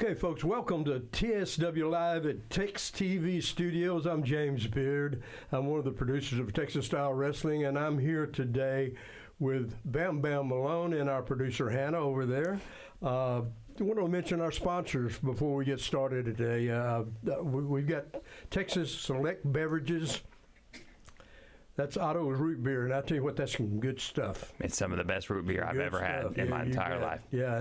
Okay, folks, welcome to TSW Live at TEXtv Studios. I'm James Beard. I'm one of the producers of Texas Style Wrestling, and I'm here today with Bam Bam Malone and our producer Hannah over there. I want to mention our sponsors before we get started today. We've got Texas Select Beverages. That's Otto's root beer, and I tell you what, that's some good stuff. It's some of the best root beer I've ever had in my entire life. Yeah,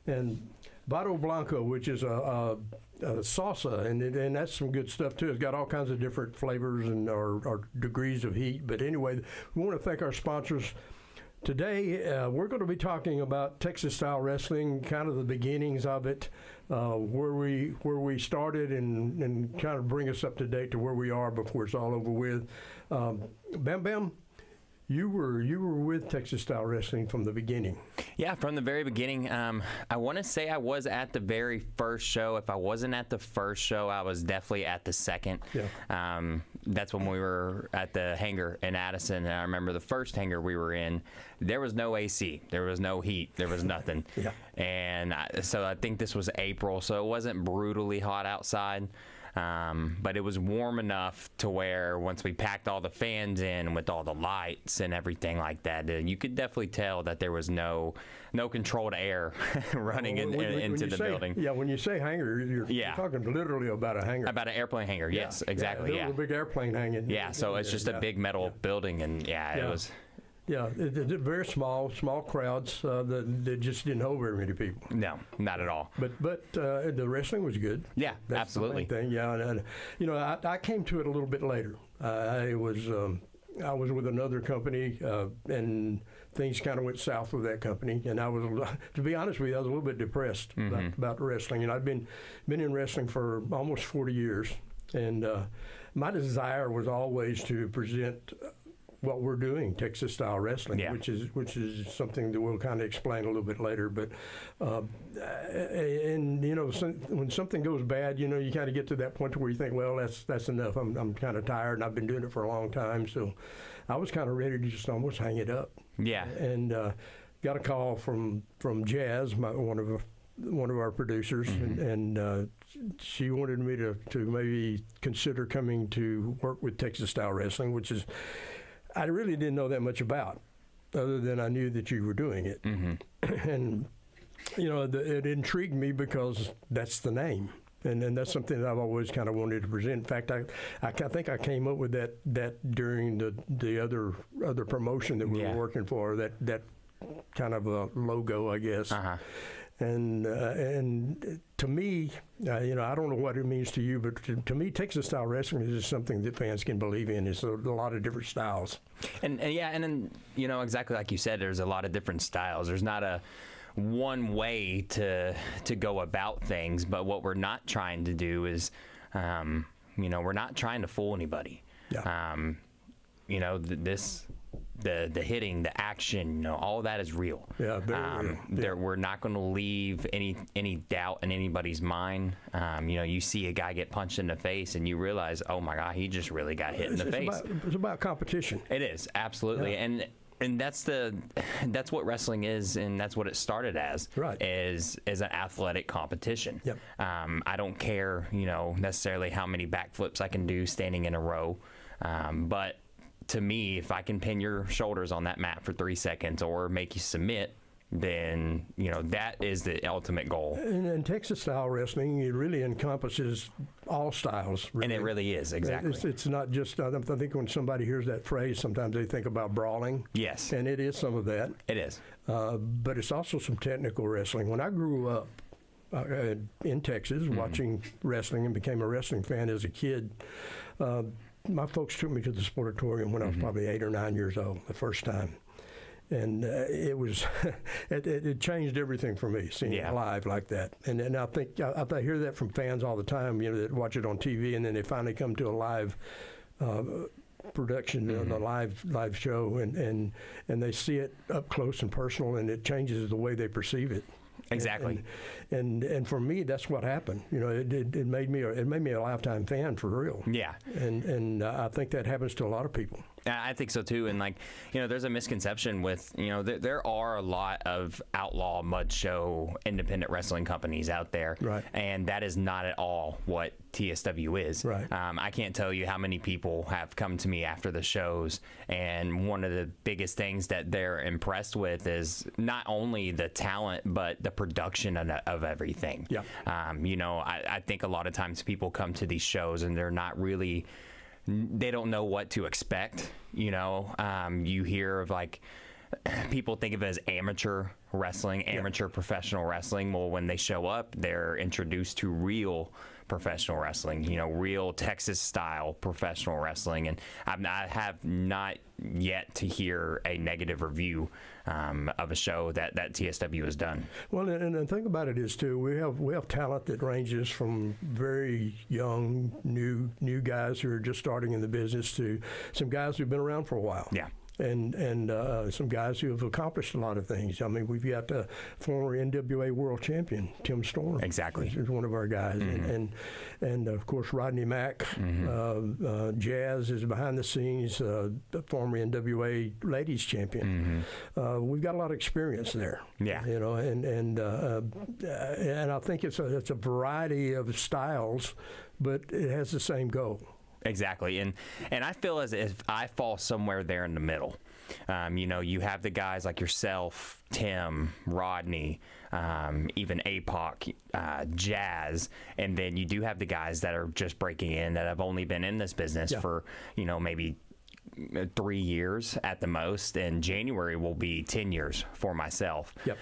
and Vato Blanco, which is a salsa, and that's some good stuff too. It's got all kinds of different flavors and or degrees of heat. But anyway, we want to thank our sponsors. Today, we're going to be talking about Texas style wrestling, kind of the beginnings of it, where we started, and kind of bring us up to date to where we are before it's all over with. Bam Bam, you were with Texas style wrestling from the beginning. Yeah, from the very beginning. I want to say I was at the very first show. If I wasn't at the first show, I was definitely at the second. Yeah. That's when we were at the hangar in Addison. And I remember the first hangar we were in, there was no AC. There was no heat. There was nothing. Yeah. And so I think this was April, so it wasn't brutally hot outside. But it was warm enough to where once we packed all the fans in with all the lights and everything like that, you could definitely tell that there was no controlled air running into the building. Yeah, when you say hangar, you're talking literally about a hangar. About an airplane hangar, yes, exactly. Yeah, a big airplane hanging. Yeah, so it's just a big metal building, and it was. Yeah, it very small crowds that just didn't hold very many people. No, not at all. But the wrestling was good. Yeah, that's absolutely. The main thing. Yeah, and I came to it a little bit later. I was with another company, and things kind of went south with that company. And I was, to be honest with you, I was a little bit depressed about wrestling. And I'd been in wrestling for almost 40 years, and my desire was always to present what we're doing, Texas style wrestling, which is something that we'll kind of explain a little bit later. But and when something goes bad, you kind of get to that point where you think, well, that's enough. I'm kind of tired, and I've been doing it for a long time, so I was kind of ready to just almost hang it up. Yeah. And got a call from Jazz, one of our producers, and she wanted me to maybe consider coming to work with Texas style wrestling, which is I really didn't know that much about, other than I knew that you were doing it. And, it intrigued me because that's the name. And that's something that I've always kind of wanted to present. In fact, I think I came up with that during the other promotion that we were working for, that kind of a logo, I guess. And to me, I don't know what it means to you, but to me, Texas style wrestling is just something that fans can believe in. It's a lot of different styles. And then exactly like you said, there's a lot of different styles. There's not a one way to go about things, but what we're not trying to do is, we're not trying to fool anybody. Yeah. The hitting, the action, all that is real. Yeah, very real. We're not going to leave any doubt in anybody's mind. You see a guy get punched in the face, and you realize, oh my God, he just really got hit in the face. It's about competition. It is, absolutely, and that's what wrestling is, and that's what it started as. Right. Is an athletic competition. Yep. I don't care, necessarily how many backflips I can do standing in a row, but to me, if I can pin your shoulders on that mat for 3 seconds or make you submit, then that is the ultimate goal. And Texas style wrestling, it really encompasses all styles. Really. And it really is, exactly. It's not just, I think when somebody hears that phrase, sometimes they think about brawling. Yes. And it is some of that. It is. But it's also some technical wrestling. When I grew up in Texas watching wrestling and became a wrestling fan as a kid, my folks took me to the Sportatorium when I was probably 8 or 9 years old the first time. And it was, it changed everything for me, seeing it live like that. And I think, I hear that from fans all the time, that watch it on TV, and then they finally come to a live production, a live show, and they see it up close and personal, and it changes the way they perceive it. Exactly. And for me, that's what happened. It made me a lifetime fan for real. Yeah. And I think that happens to a lot of people. I think so too, and like, you know, there's a misconception with, you know, there are a lot of outlaw mud show independent wrestling companies out there, right? And that is not at all what TSW is. Right. I can't tell you how many people have come to me after the shows, and one of the biggest things that they're impressed with is not only the talent but the production of everything. Yeah. You know, I think a lot of times people come to these shows and they're not really. They don't know what to expect. You know, you hear of like people think of it as amateur wrestling, amateur professional wrestling. Well, when they show up, they're introduced to real professional wrestling, you know, real Texas style professional wrestling. And I have not yet to hear a negative review of a show that TSW has done. Well, and the thing about it is too, we have talent that ranges from very young, new guys who are just starting in the business to some guys who've been around for a while. Yeah. And some guys who have accomplished a lot of things. I mean, we've got former NWA world champion Tim Storm. Exactly, is one of our guys, and of course Rodney Mack. Jazz is behind the scenes, the former NWA ladies champion. We've got a lot of experience there. Yeah, you know, and I think it's a variety of styles, but it has the same goal. Exactly, and I feel as if I fall somewhere there in the middle. You know, you have the guys like yourself, Tim, Rodney, even APOC, Jazz, and then you do have the guys that are just breaking in that have only been in this business for, you know, maybe 3 years at the most, and January will be 10 years for myself. Yep.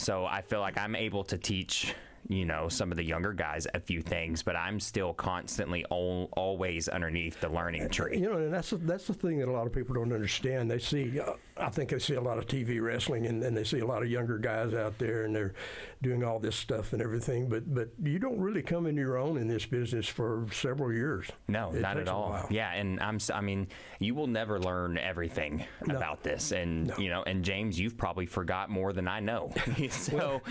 So I feel like I'm able to teach, you know, some of the younger guys a few things, but I'm still constantly always underneath the learning tree. You know, and that's the thing that a lot of people don't understand. They see, I think they see a lot of TV wrestling, and they see a lot of younger guys out there, and they're doing all this stuff and everything. But you don't really come into your own in this business for several years. No, not at all. Yeah, and I mean, you will never learn everything about this, and you know, and James, you've probably forgot more than I know. So,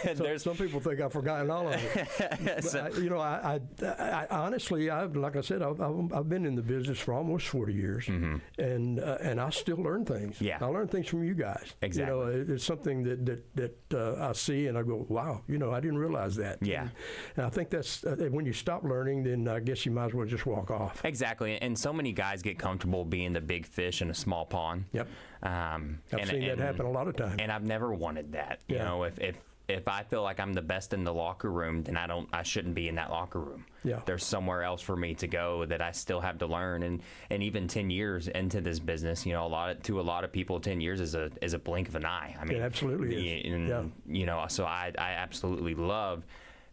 there's some people think I've forgotten all of it. But you know, I honestly, like I said, I've been in the business for almost 40 years, and I still learn things. Yeah, I learn things from you guys. Exactly. You know, it's something that I see and I go, wow, you know, I didn't realize that. Yeah. And I think that's when you stop learning, then I guess you might as well just walk off. Exactly. And so many guys get comfortable being the big fish in a small pond. Yep. I've seen that happen a lot of times. And I've never wanted that. You know, if I feel like I'm the best in the locker room, then I shouldn't be in that locker room. Yeah. There's somewhere else for me to go that I still have to learn. And even 10 years into this business, you know, to a lot of people, 10 years is a blink of an eye. I mean, it absolutely is. And, you know, so I absolutely love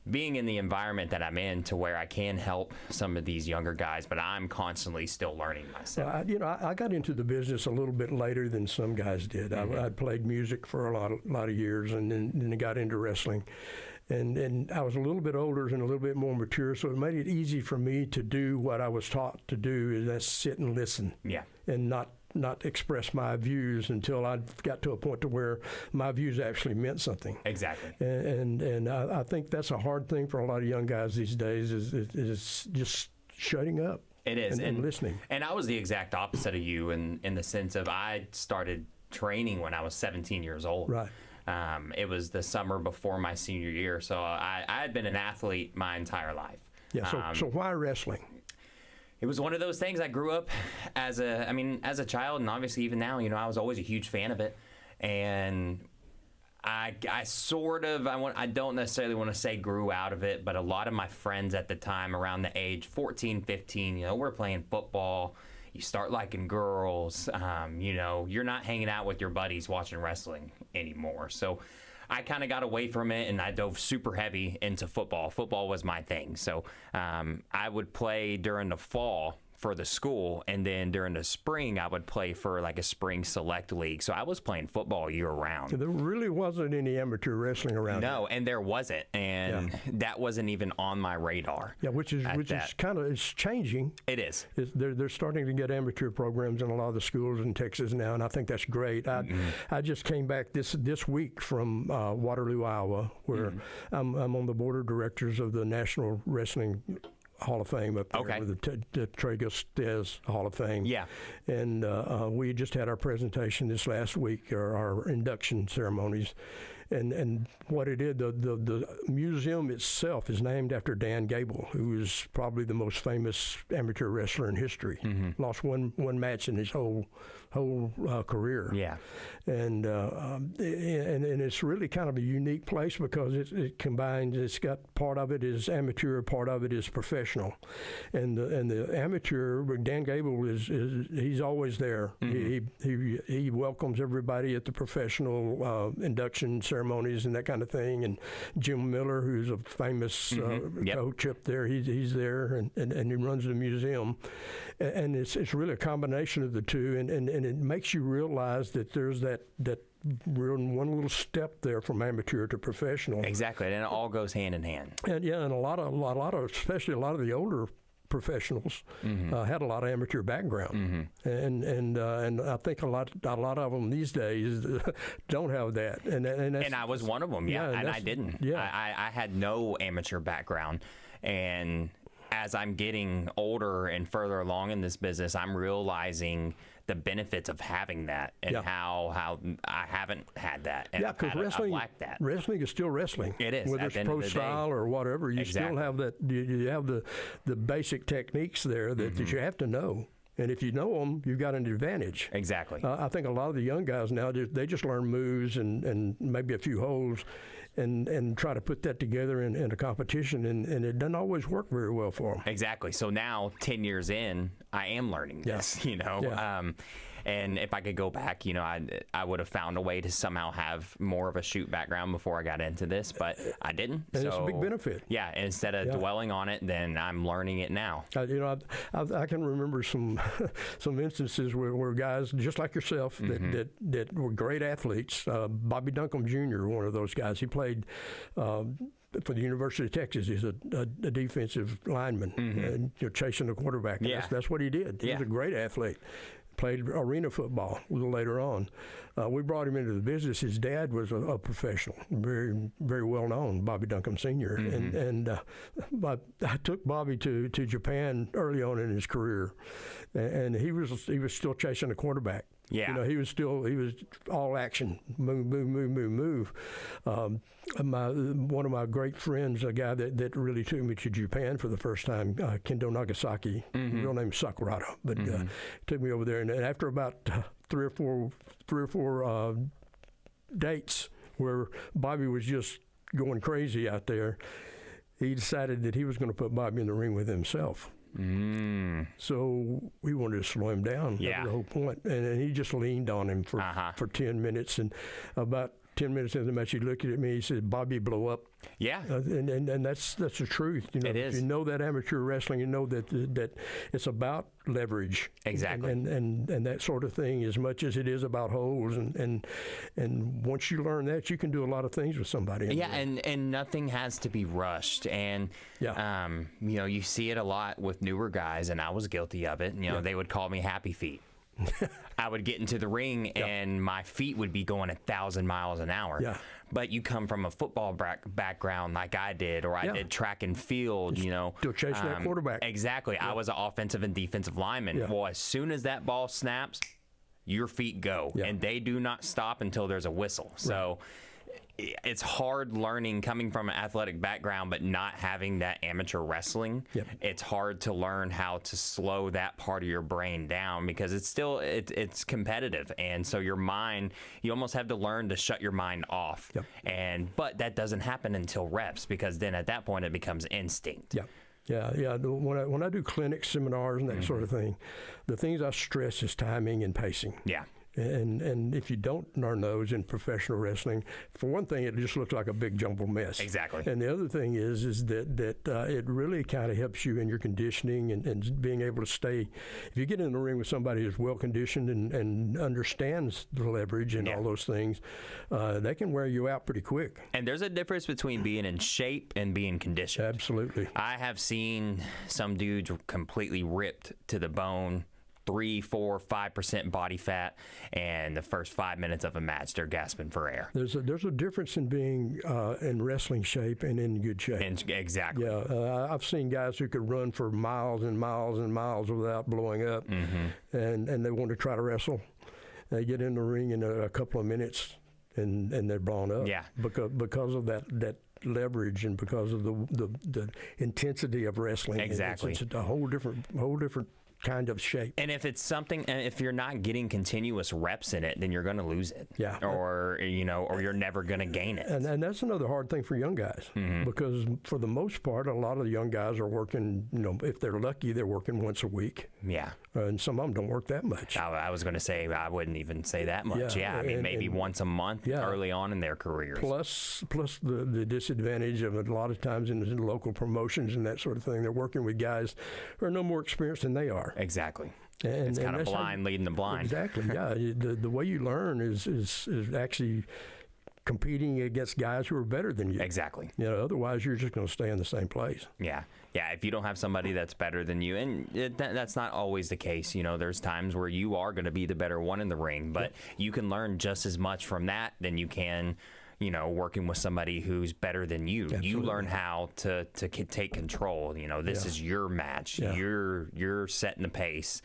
being in the environment that I'm in, to where I can help some of these younger guys, but I'm constantly still learning myself. You know, I got into the business a little bit later than some guys did. I'd played music for a lot of years, and then I got into wrestling. And I was a little bit older and a little bit more mature, so it made it easy for me to do what I was taught to do, is that's sit and listen. Yeah. And not express my views until I got to a point to where my views actually meant something. Exactly. And I think that's a hard thing for a lot of young guys these days, is just shutting up. It is. And listening. And I was the exact opposite of you in the sense of I started training when I was 17 years old. Right. It was the summer before my senior year, so I had been an athlete my entire life. Yeah. So why wrestling? It was one of those things. I grew up as a child, and obviously even now, you know, I was always a huge fan of it. And I don't necessarily want to say grew out of it, but a lot of my friends at the time, around the age 14, 15, you know, we're playing football. You start liking girls. You know, you're not hanging out with your buddies watching wrestling anymore. So I kind of got away from it, and I dove super heavy into football. Football was my thing. So I would play during the fall for the school, and then during the spring I would play for like a spring select league. So I was playing football year round. There really wasn't any amateur wrestling around. No, and there wasn't, and that wasn't even on my radar. Yeah, which is kind of, it's changing. It is. They're starting to get amateur programs in a lot of the schools in Texas now, and I think that's great. I just came back this week from Waterloo, Iowa, where I'm on the board of directors of the National Wrestling Hall of Fame up there with the Tragus Hall of Fame. Yeah. And we just had our presentation this last week, or our induction ceremonies. And what it did, the museum itself is named after Dan Gable, who is probably the most famous amateur wrestler in history. Lost one match in his whole career. Yeah. And it's really kind of a unique place because it combines. It's got part of it is amateur, part of it is professional, and the amateur, Dan Gable he's always there. He welcomes everybody at the professional induction ceremonies and that kind of thing. And Jim Miller, who's a famous coach up there, he's there and he runs the museum, and it's really a combination of the two, and it makes you realize that there's that one little step there from amateur to professional. Exactly, and it all goes hand in hand. And and a lot of especially a lot of the older professionals had a lot of amateur background, and I think a lot of them these days don't have that. And I was one of them, and I didn't. Yeah. I had no amateur background, and as I'm getting older and further along in this business, I'm realizing the benefits of having that and how I haven't had that. And because wrestling is still wrestling. It is. Whether it's pro style or whatever, you still have that. You have the basic techniques there that you have to know. And if you know them, you've got an advantage. Exactly. I think a lot of the young guys now, they just learn moves and maybe a few holds and try to put that together in a competition, and it doesn't always work very well for them. Exactly. So now, 10 years in, I am learning this, and if I could go back, I would have found a way to somehow have more of a shoot background before I got into this, but I didn't. And it's a big benefit. Yeah, instead of dwelling on it, then I'm learning it now. I can remember some instances where guys just like yourself that were great athletes. Bobby Duncombe Jr., one of those guys, he played for the University of Texas. He's a defensive lineman, and chasing the quarterback. Yeah. That's what he did. He was a great athlete. Played arena football a little later on. We brought him into the business. His dad was a professional, very, very well known, Bobby Duncombe Sr. And I took Bobby to Japan early on in his career, and he was still chasing the quarterback. Yeah. He was all action, move. One of my great friends, a guy that really took me to Japan for the first time, Kendo Nagasaki, real name is Sakurada, but took me over there, and after about three or four dates where Bobby was just going crazy out there, he decided that he was going to put Bobby in the ring with himself. So we wanted to slow him down. Yeah. That was the whole point. And he just leaned on him for 10 minutes. And about 10 minutes into the match, he looked at me. He said, "Bobby, blow up." Yeah. And that's the truth. It is. If you know that amateur wrestling, you know that it's about leverage. Exactly. And that sort of thing, as much as it is about holes. And once you learn that, you can do a lot of things with somebody. Yeah, and nothing has to be rushed. And, you see it a lot with newer guys, and I was guilty of it. They would call me Happy Feet. I would get into the ring and my feet would be going 1,000 miles an hour. Yeah. But you come from a football background like I did, or I did track and field, Still chasing that quarterback. Exactly. Yeah. I was an offensive and defensive lineman. Yeah. Well, as soon as that ball snaps, your feet go, and they do not stop until there's a whistle. Right. So it's hard learning coming from an athletic background but not having that amateur wrestling. Yep. It's hard to learn how to slow that part of your brain down because it's still it's competitive, and so your mind, you almost have to learn to shut your mind off. Yep. But that doesn't happen until reps, because then at that point it becomes instinct. Yeah. Yeah. When I do clinics, seminars, and that sort of thing, the things I stress is timing and pacing. Yeah. And if you don't learn those in professional wrestling, for one thing, it just looks like a big jumbled mess. Exactly. And the other thing is that it really kind of helps you in your conditioning and being able to stay. If you get in the ring with somebody who's well conditioned and understands the leverage and all those things, they can wear you out pretty quick. And there's a difference between being in shape and being conditioned. Absolutely. I have seen some dudes completely ripped to the bone 3, 4, 5% body fat, and the first 5 minutes of a match, they're gasping for air. There's a difference in being in wrestling shape and in good shape. Exactly. Yeah, I've seen guys who could run for miles and miles and miles without blowing up, and they want to try to wrestle. They get in the ring in a couple of minutes, and they're blown up. Yeah. Because of that leverage and because of the intensity of wrestling. Exactly. It's a whole different kind of shape. And if it's something, and if you're not getting continuous reps in it, then you're going to lose it. Yeah. Or you're never going to gain it. And that's another hard thing for young guys, because for the most part, a lot of the young guys are working, if they're lucky, they're working once a week. Yeah. And some of them don't work that much. I was going to say, I wouldn't even say that much. Yeah. I mean, maybe once a month early on in their careers. Plus the disadvantage of it, a lot of times in the local promotions and that sort of thing, they're working with guys who are no more experienced than they are. Exactly. And, it's kind of blind leading the blind. Exactly. Yeah. The way you learn is actually competing against guys who are better than you. Exactly. Otherwise you're just going to stay in the same place. Yeah. Yeah. If you don't have somebody that's better than you, and that's not always the case. There's times where you are going to be the better one in the ring, but you can learn just as much from that than you can, working with somebody who's better than you. Absolutely. You learn how to take control. This is your match. Yeah. You're setting the pace.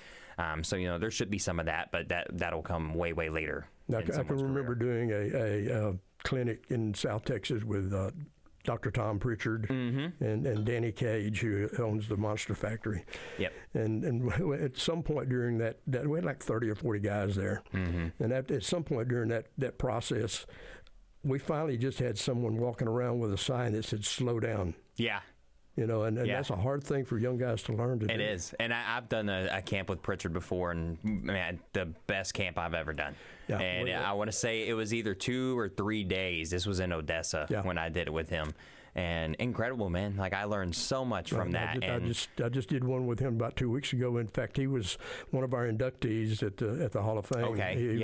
So there should be some of that, but that'll come way later. I can remember doing a clinic in South Texas with Dr. Tom Pritchard and Danny Cage, who owns the Monster Factory. Yep. And at some point during that we had like 30 or 40 guys there. And at some point during that process, we finally just had someone walking around with a sign that said "Slow down." Yeah. And that's a hard thing for young guys to learn to do. It is. And I've done a camp with Pritchard before, and man, the best camp I've ever done. Yeah. And I want to say it was either 2 or 3 days. This was in Odessa when I did it with him. And incredible, man. Like, I learned so much from that. I just did one with him about 2 weeks ago. In fact, he was one of our inductees at the Hall of Fame. Okay,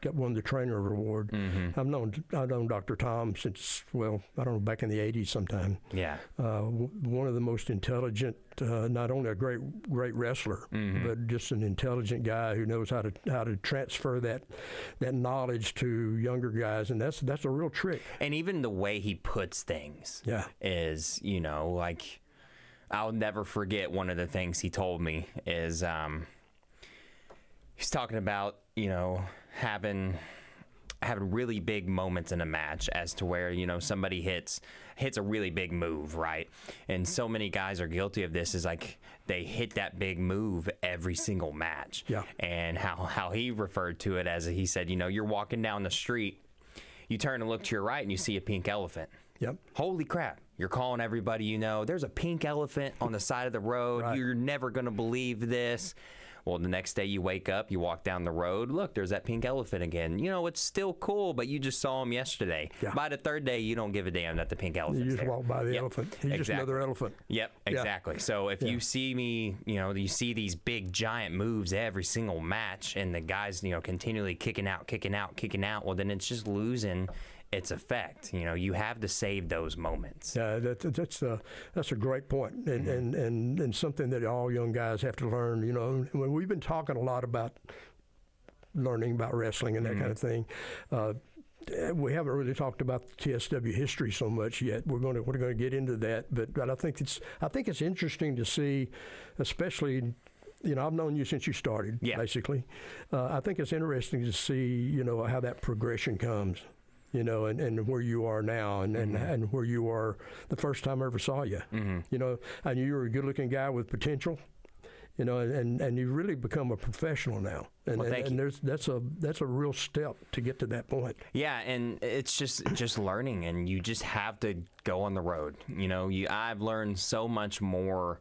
He won the Trainer Award. I've known Dr. Tom since, I don't know, back in the 80s sometime. Yeah. One of the most intelligent, not only a great wrestler, but just an intelligent guy who knows how to transfer that knowledge to younger guys, and that's a real trick. And even the way he puts things is, like, I'll never forget one of the things he told me is he's talking about, having really big moments in a match as to where, somebody hits a really big move, right? And so many guys are guilty of this, is like they hit that big move every single match. Yeah. And how he referred to it as, he said, you're walking down the street, you turn and look to your right and you see a pink elephant. Yep. Holy crap. You're calling everybody, there's a pink elephant on the side of the road. Right. You're never going to believe this. Well, the next day you wake up, you walk down the road, look, there's that pink elephant again. It's still cool, but you just saw him yesterday. Yeah. By the third day, you don't give a damn that the pink elephant's You just there. walk by the elephant. He's just another elephant. Yep, exactly. So if you see me, you see these big giant moves every single match, and the guys, continually kicking out, well, then it's just losing its effect. You have to save those moments. Yeah, that's a great point, and something that all young guys have to learn. When we've been talking a lot about learning about wrestling and that kind of thing. We haven't really talked about the TSW history so much yet. We're going to get into that, but I think it's interesting to see, especially. I've known you since you started, basically. I think it's interesting to see, how that progression comes. And where you are now, and where you are the first time I ever saw you. I knew you were a good-looking guy with potential. And you've really become a professional now. And that's a real step to get to that point. Yeah, and it's just learning, and you just have to go on the road. I've learned so much more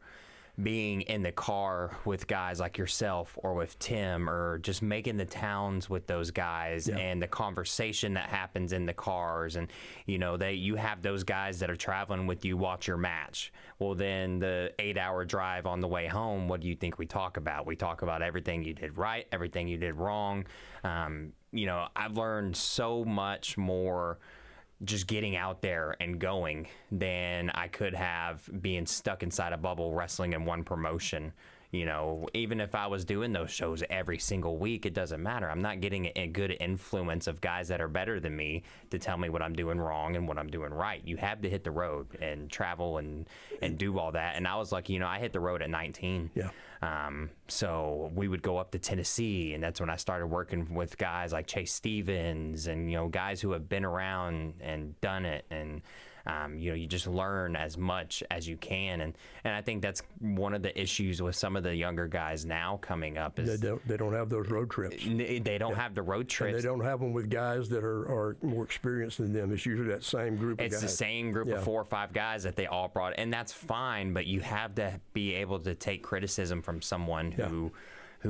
being in the car with guys like yourself or with Tim, or just making the towns with those guys, and the conversation that happens in the cars, and you have those guys that are traveling with you watch your match. Well, then the 8-hour drive on the way home, what do you think we talk about? We talk about everything you did right, everything you did wrong. I've learned so much more just getting out there and going than I could have being stuck inside a bubble wrestling in one promotion, You know, even if I was doing those shows every single week, it doesn't matter. I'm not getting a good influence of guys that are better than me to tell me what I'm doing wrong and what I'm doing right. You have to hit the road and travel and do all that. And I was lucky, you know, I hit the road at 19. Yeah. So we would go up to Tennessee, and that's when I started working with guys like Chase Stevens and, you know, guys who have been around and done it. And, you know, you just learn as much as you can. And I think that's one of the issues with some of the younger guys now coming up is they don't have those road trips. They don't have the road trips. And they don't have them with guys that are more experienced than them. It's usually that same group of guys. It's the same group of 4 or 5 guys that they all brought. And that's fine, but you have to be able to take criticism from someone who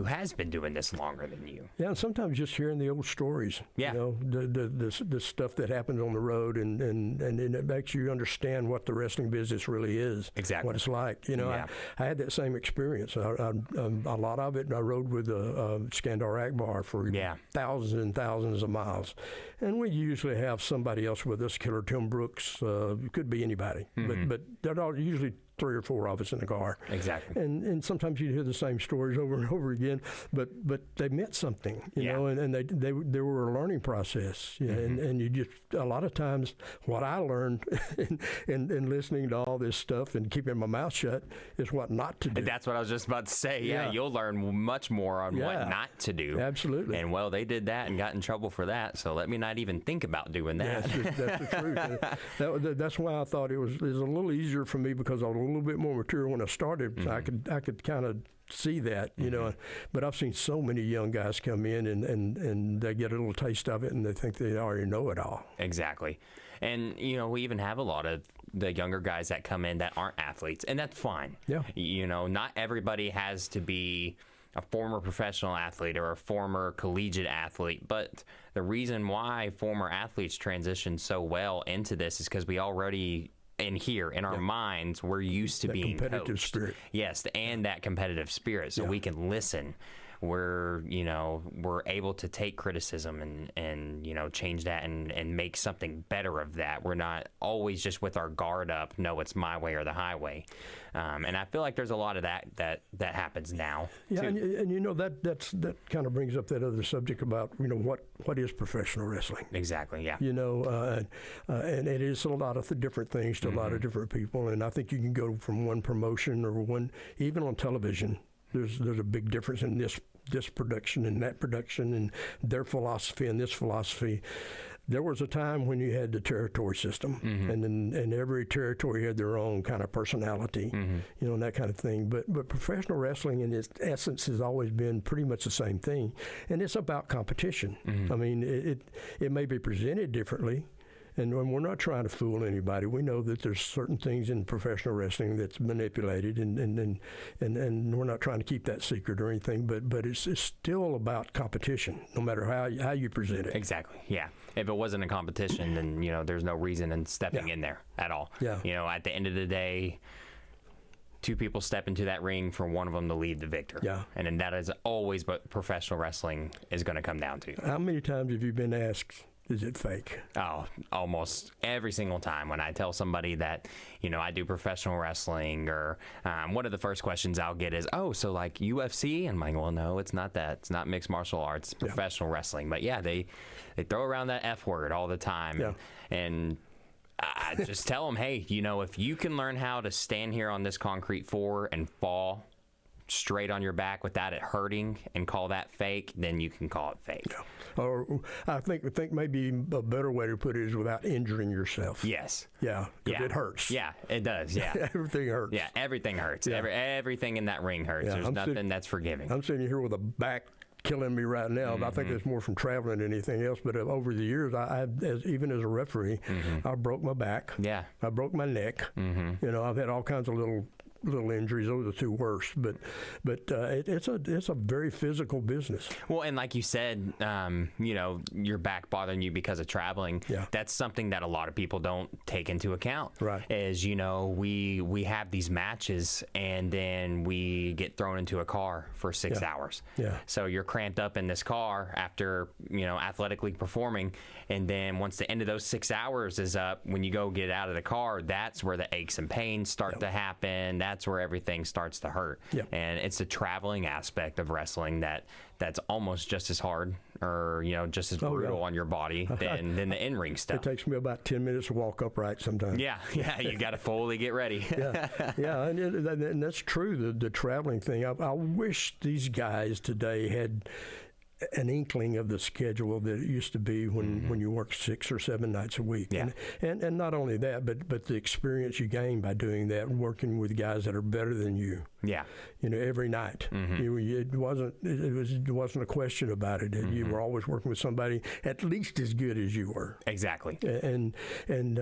has been doing this longer than you. Yeah, and sometimes just hearing the old stories. Yeah. You know, the stuff that happens on the road, and it makes you understand what the wrestling business really is. Exactly. What it's like. You know, I had that same experience. A lot of it, I rode with Skandar Akbar for thousands and thousands of miles. And we usually have somebody else with us, Killer Tim Brooks, could be anybody. But they're all usually 3 or 4 of us in the car. Exactly. And sometimes you hear the same stories over and over again, but they meant something, you know, and they were a learning process. You know, and you just, a lot of times what I learned in listening to all this stuff and keeping my mouth shut is what not to do. That's what I was just about to say. Yeah, you'll learn much more on what not to do. Absolutely. And well, they did that and got in trouble for that, so let me not even think about doing that. Yeah, that's the truth. That's why I thought it was a little easier for me, because I was a little bit more mature when I started. So I could kind of see that, you know. But I've seen so many young guys come in and they get a little taste of it and they think they already know it all. Exactly. And, you know, we even have a lot of the younger guys that come in that aren't athletes, and that's fine. Yeah. You know, not everybody has to be a former professional athlete or a former collegiate athlete, but the reason why former athletes transition so well into this is because we already in our minds, we're used to being competitive coached. Spirit. Yes, and that competitive spirit, so we can listen. We're able to take criticism and you know, change that and make something better of that. We're not always just with our guard up. No, it's my way or the highway. And I feel like there's a lot of that happens now. Yeah, too. and you know that kind of brings up that other subject about, you know, what is professional wrestling. Exactly. Yeah. You know, and it is a lot of different things to a lot of different people, and I think you can go from one promotion or even on television. There's a big difference in this production and that production and their philosophy and this philosophy. There was a time when you had the territory system, and every territory had their own kind of personality, you know, and that kind of thing. But professional wrestling in its essence has always been pretty much the same thing, and it's about competition. I mean, it may be presented differently. And we're not trying to fool anybody. We know that there's certain things in professional wrestling that's manipulated, and we're not trying to keep that secret or anything. But it's still about competition, no matter how you present it. Exactly. Yeah. If it wasn't a competition, then, you know, there's no reason in stepping in there at all. Yeah. You know, at the end of the day, 2 people step into that ring for one of them to leave the victor. Yeah. And then that is always what professional wrestling is going to come down to. How many times have you been asked, is it fake? Oh, almost every single time when I tell somebody that, you know, I do professional wrestling, or one of the first questions I'll get is, oh, so like UFC? And I'm like, well, no, it's not that. It's not mixed martial arts, it's professional wrestling. But yeah, they throw around that F word all the time. Yeah. And I just tell them, hey, you know, if you can learn how to stand here on this concrete floor and fall straight on your back without it hurting and call that fake, then you can call it fake. Yeah. Or I think maybe a better way to put it is without injuring yourself. Yes. Yeah. Because it hurts. Yeah, it does. Yeah. Everything hurts. Yeah, everything hurts. Yeah. Everything in that ring hurts. Yeah, There's nothing that's forgiving. I'm sitting here with a back killing me right now. I think that's more from traveling than anything else. But over the years, even as a referee, I broke my back. Yeah. I broke my neck. You know, I've had all kinds of little injuries. Those are the 2 worst. But it's a very physical business. Well, and like you said, you know, your back bothering you because of traveling. Yeah. That's something that a lot of people don't take into account. Right. Is, you know, we have these matches and then we get thrown into a car for 6 hours. Yeah. So you're cramped up in this car after, you know, athletically performing, and then once the end of those 6 hours is up, when you go get out of the car, that's where the aches and pains start to happen. that's where everything starts to hurt. Yep. And it's the traveling aspect of wrestling that's almost just as hard, or just as brutal on your body than the in-ring stuff. It takes me about 10 minutes to walk upright sometimes. Yeah, you got to fully get ready. And that's true. The traveling thing. I wish these guys today had an inkling of the schedule that it used to be when you worked 6 or 7 nights a week. Yeah. And not only that, but the experience you gain by doing that, working with guys that are better than you. Yeah. Every night. It wasn't a question about it. You were always working with somebody at least as good as you were. Exactly. And then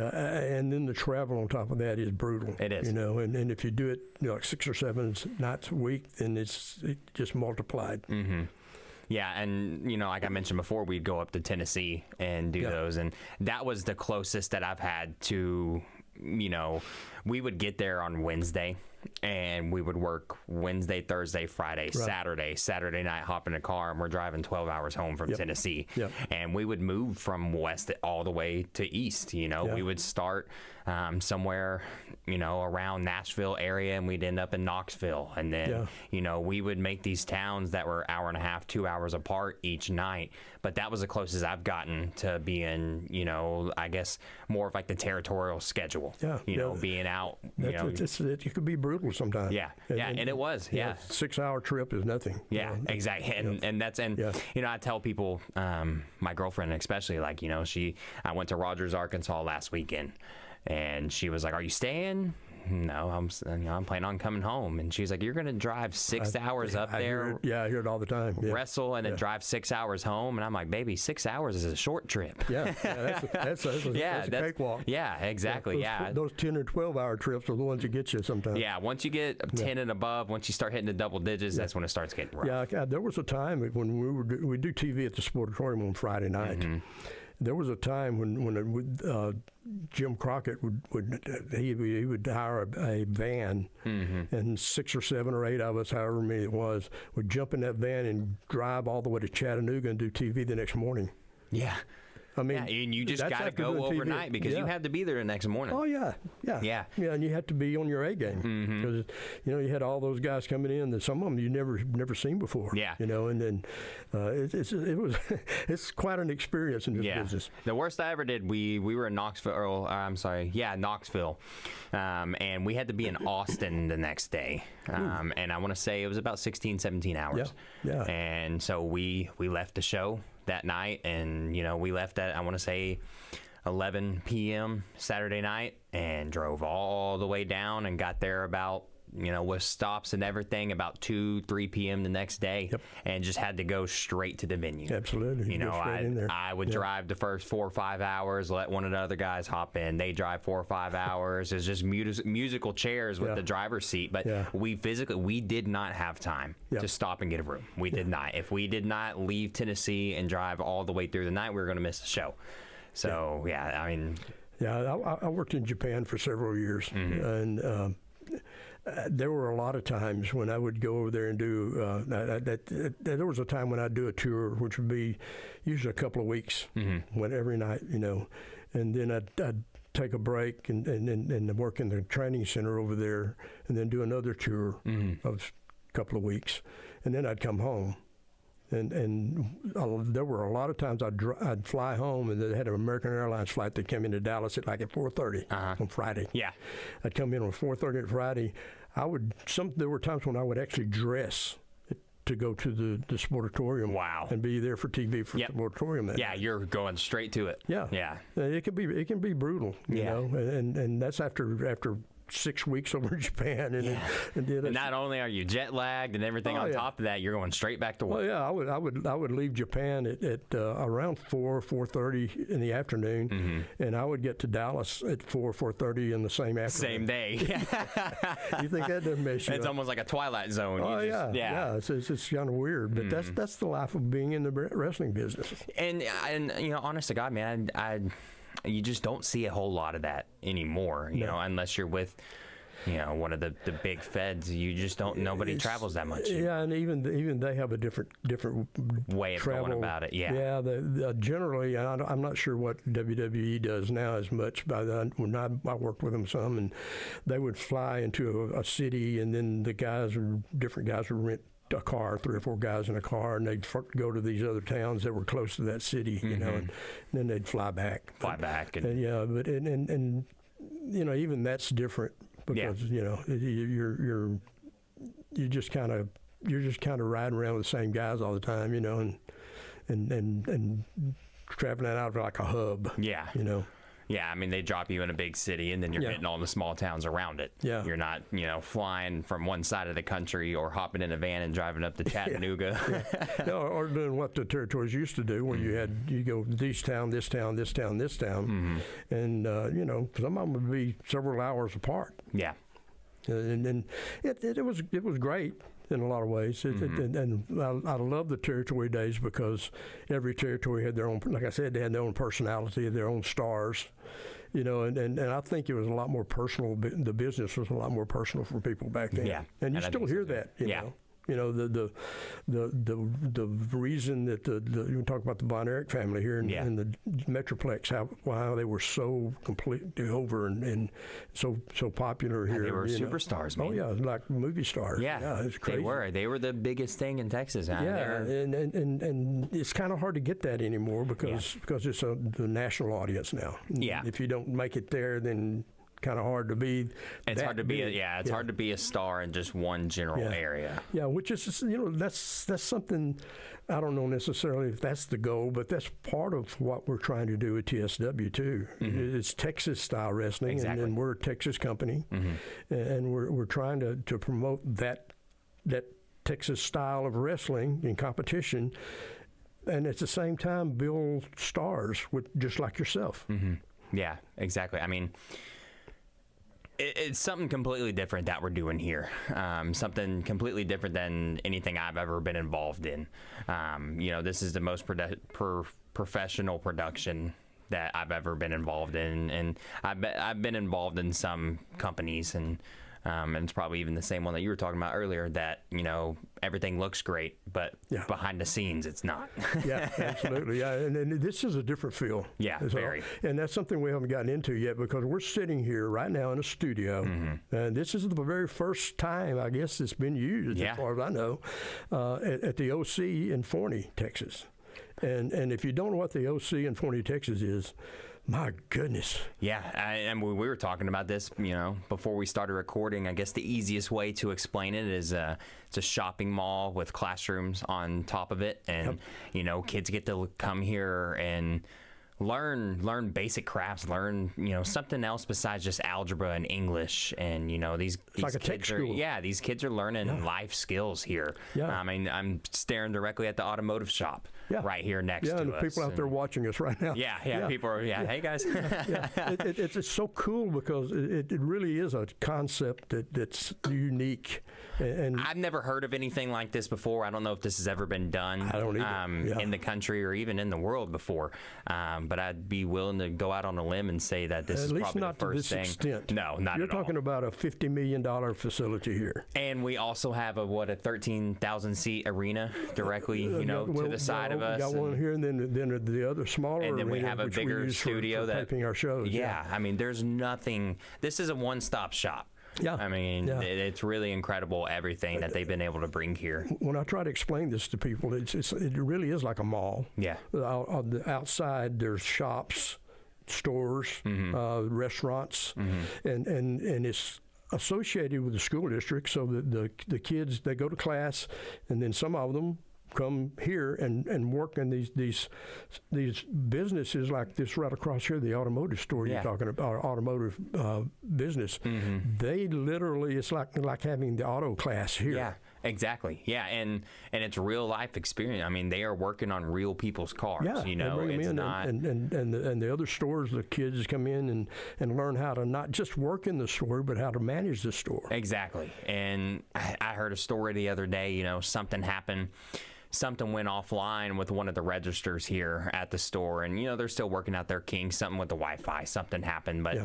the travel on top of that is brutal. It is. And if you do it like 6 or 7 nights a week, then it just multiplied. Mm-hmm. Yeah, and like I mentioned before, we'd go up to Tennessee and do those, and that was the closest that I've had to, we would get there on Wednesday, and we would work Wednesday, Thursday, Friday, Saturday night, hop in a car, and we're driving 12 hours home from Tennessee. And we would move from west all the way to east. We would start somewhere, around Nashville area, and we'd end up in Knoxville. And then, we would make these towns that were hour and a half, 2 hours apart each night. But that was the closest I've gotten to being, I guess, more of like the territorial schedule. Being out. It could be brutal sometimes. And it was. 6-hour trip is nothing. Exactly. And I tell people, my girlfriend especially, like, I went to Rogers, Arkansas last weekend, and she was like, "Are you staying?" No, I'm planning on coming home. And she's like, "You're going to drive 6 hours up there?" I hear it all the time. Wrestle and then drive 6 hours home. And I'm like, "Baby, 6 hours is a short trip." That's a cakewalk. Yeah, exactly. Those 10 or 12-hour trips are the ones that get you sometimes. Yeah, once you get 10 and above, once you start hitting the double digits, that's when it starts getting rough. Yeah, there was a time when we do TV at the Sportatorium on Friday night. Mm-hmm. There was a time when Jim Crockett would hire a van, and 6 or 7 or 8 of us, however many it was, would jump in that van and drive all the way to Chattanooga and do TV the next morning. Yeah. I mean, and you just got to go overnight because you have to be there the next morning. Oh, yeah. And you had to be on your A game because, you had all those guys coming in that some of them you never seen before. Yeah. And then it's quite an experience in this business. The worst I ever did, we were in Knoxville, Knoxville, and we had to be in Austin the next day. And I want to say it was about 16, 17 hours. Yeah. And so we left the show that night, and we left at, I want to say, 11 p.m. Saturday night, and drove all the way down and got there about, with stops and everything, about 2-3 p.m. the next day. And just had to go straight to the venue. Absolutely. I would drive the first 4 or 5 hours, let one of the other guys hop in. They drive 4 or 5 hours. It's just musical chairs with the driver's seat. But we did not have time to stop and get a room. We did not. If we did not leave Tennessee and drive all the way through the night, we were going to miss the show. So, I mean. Yeah, I worked in Japan for several years. And there were a lot of times when I would go over there and do there was a time when I'd do a tour, which would be usually a couple of weeks, every night, and then I'd take a break and work in the training center over there, and then do another tour of a couple of weeks, and then I'd come home. And there were a lot of times I'd fly home, and they had an American Airlines flight that came into Dallas at 4:30 on Friday. Yeah, I'd come in on 4:30 on Friday. There were times when I would actually dress to go to the Sportatorium. Wow. And be there for TV for the Sportatorium. Yeah, you're going straight to it. Yeah. It can be brutal. You know, and that's after 6 weeks over in Japan, and not only are you jet lagged and everything on top of that, you're going straight back to work. Well, I would leave Japan at around 4:30 in the afternoon, and I would get to Dallas at 4:30 in the same afternoon. Same day. You think that doesn't mess you It's up? almost like a Twilight Zone. It's kind of weird, but that's the life of being in the wrestling business. And honest to God, man, you just don't see a whole lot of that anymore, you know, unless you're with one of the big feds. You just don't. Nobody travels that much. Yeah, and even they have a different way of travel. going about it. Yeah. Yeah. Generally, I'm not sure what WWE does now as much. When I worked with them some, and they would fly into a city, and then different guys would rent a car, 3 or 4 guys in a car, and they'd go to these other towns that were close to that city, and then they'd fly back. And yeah, but and even that's different because you're just kind of riding around with the same guys all the time, and traveling out of like a hub. Yeah. Yeah, I mean, they drop you in a big city, and then you're hitting all the small towns around it. Yeah. You're not, flying from one side of the country or hopping in a van and driving up to Chattanooga. Or doing what the territories used to do, where you go this town, this town, this town, this town, and some of them would be several hours apart. Yeah. And it was great in a lot of ways. And I love the territory days because every territory had their own, like I said, they had their own personality, their own stars, and I think it was a lot more personal. The business was a lot more personal for people back then. Yeah. And you still hear that, you know. The reason that you talk about the Von Erich family here in the Metroplex, how they were so completely over and so popular here. They were superstars, man. Oh yeah, like movie stars. Yeah, it's crazy. They were the biggest thing in Texas. And it's kind of hard to get that anymore because it's the national audience now. Yeah, if you don't make it there, then kind of hard to be. It's hard to be. Hard to be a star in just one general area. Yeah, which is that's something. I don't know necessarily if that's the goal, but that's part of what we're trying to do at TSW too. It's Texas style wrestling, and we're a Texas company, and we're trying to promote that Texas style of wrestling in competition, and at the same time build stars with just like yourself. Yeah, exactly. I mean, it's something completely different that we're doing here. Something completely different than anything I've ever been involved in. This is the most professional production that I've ever been involved in, and I've been involved in some companies, and it's probably even the same one that you were talking about earlier, that everything looks great, but behind the scenes it's not. Yeah, absolutely. Yeah, and this is a different feel. Yeah, very. And that's something we haven't gotten into yet because we're sitting here right now in a studio, and this is the very first time I guess it's been used, as far as I know, at the OC in Forney, Texas. And if you don't know what the OC in Forney, Texas is, my goodness. Yeah, and we were talking about this, before we started recording. I guess the easiest way to explain it is it's a shopping mall with classrooms on top of it, and kids get to come here and learn basic crafts, learn something else besides just algebra and English, and these like a tech kids school. these kids are learning life skills here. I mean, I'm staring directly at the automotive shop right here next to us. Yeah, and the people out there watching us right now. People are hey guys. It's so cool because it really is a concept that's unique. And I've never heard of anything like this before. I don't know if this has ever been done in the country or even in the world before. But I'd be willing to go out on a limb and say that this is probably the first thing. At least not to this extent. No, not You're at all. You're talking about a $50 million facility here. And we also have a 13,000 seat arena directly, to the side of us. We got one here, and then the other smaller and then arena, we have a bigger studio for taping our shows. Yeah, I mean, there's nothing. This is a one-stop shop. Yeah, I mean, it's really incredible everything that they've been able to bring here. When I try to explain this to people, it really is like a mall. Yeah. On the outside, there's shops, stores, restaurants, and it's associated with the school district. So the kids, they go to class, and then some of them come here and work in these businesses like this right across here, the automotive store you're talking about, automotive business. They literally, it's like having the auto class here. Yeah, exactly. Yeah, and it's real life experience. I mean, they are working on real people's cars. Yeah, they bring them in, and the other stores, the kids come in and learn how to not just work in the store, but how to manage the store. Exactly. And I heard a story the other day. Something happened something went offline with one of the registers here at the store, and they're still working out their kinks. Something with the Wi-Fi, something happened, but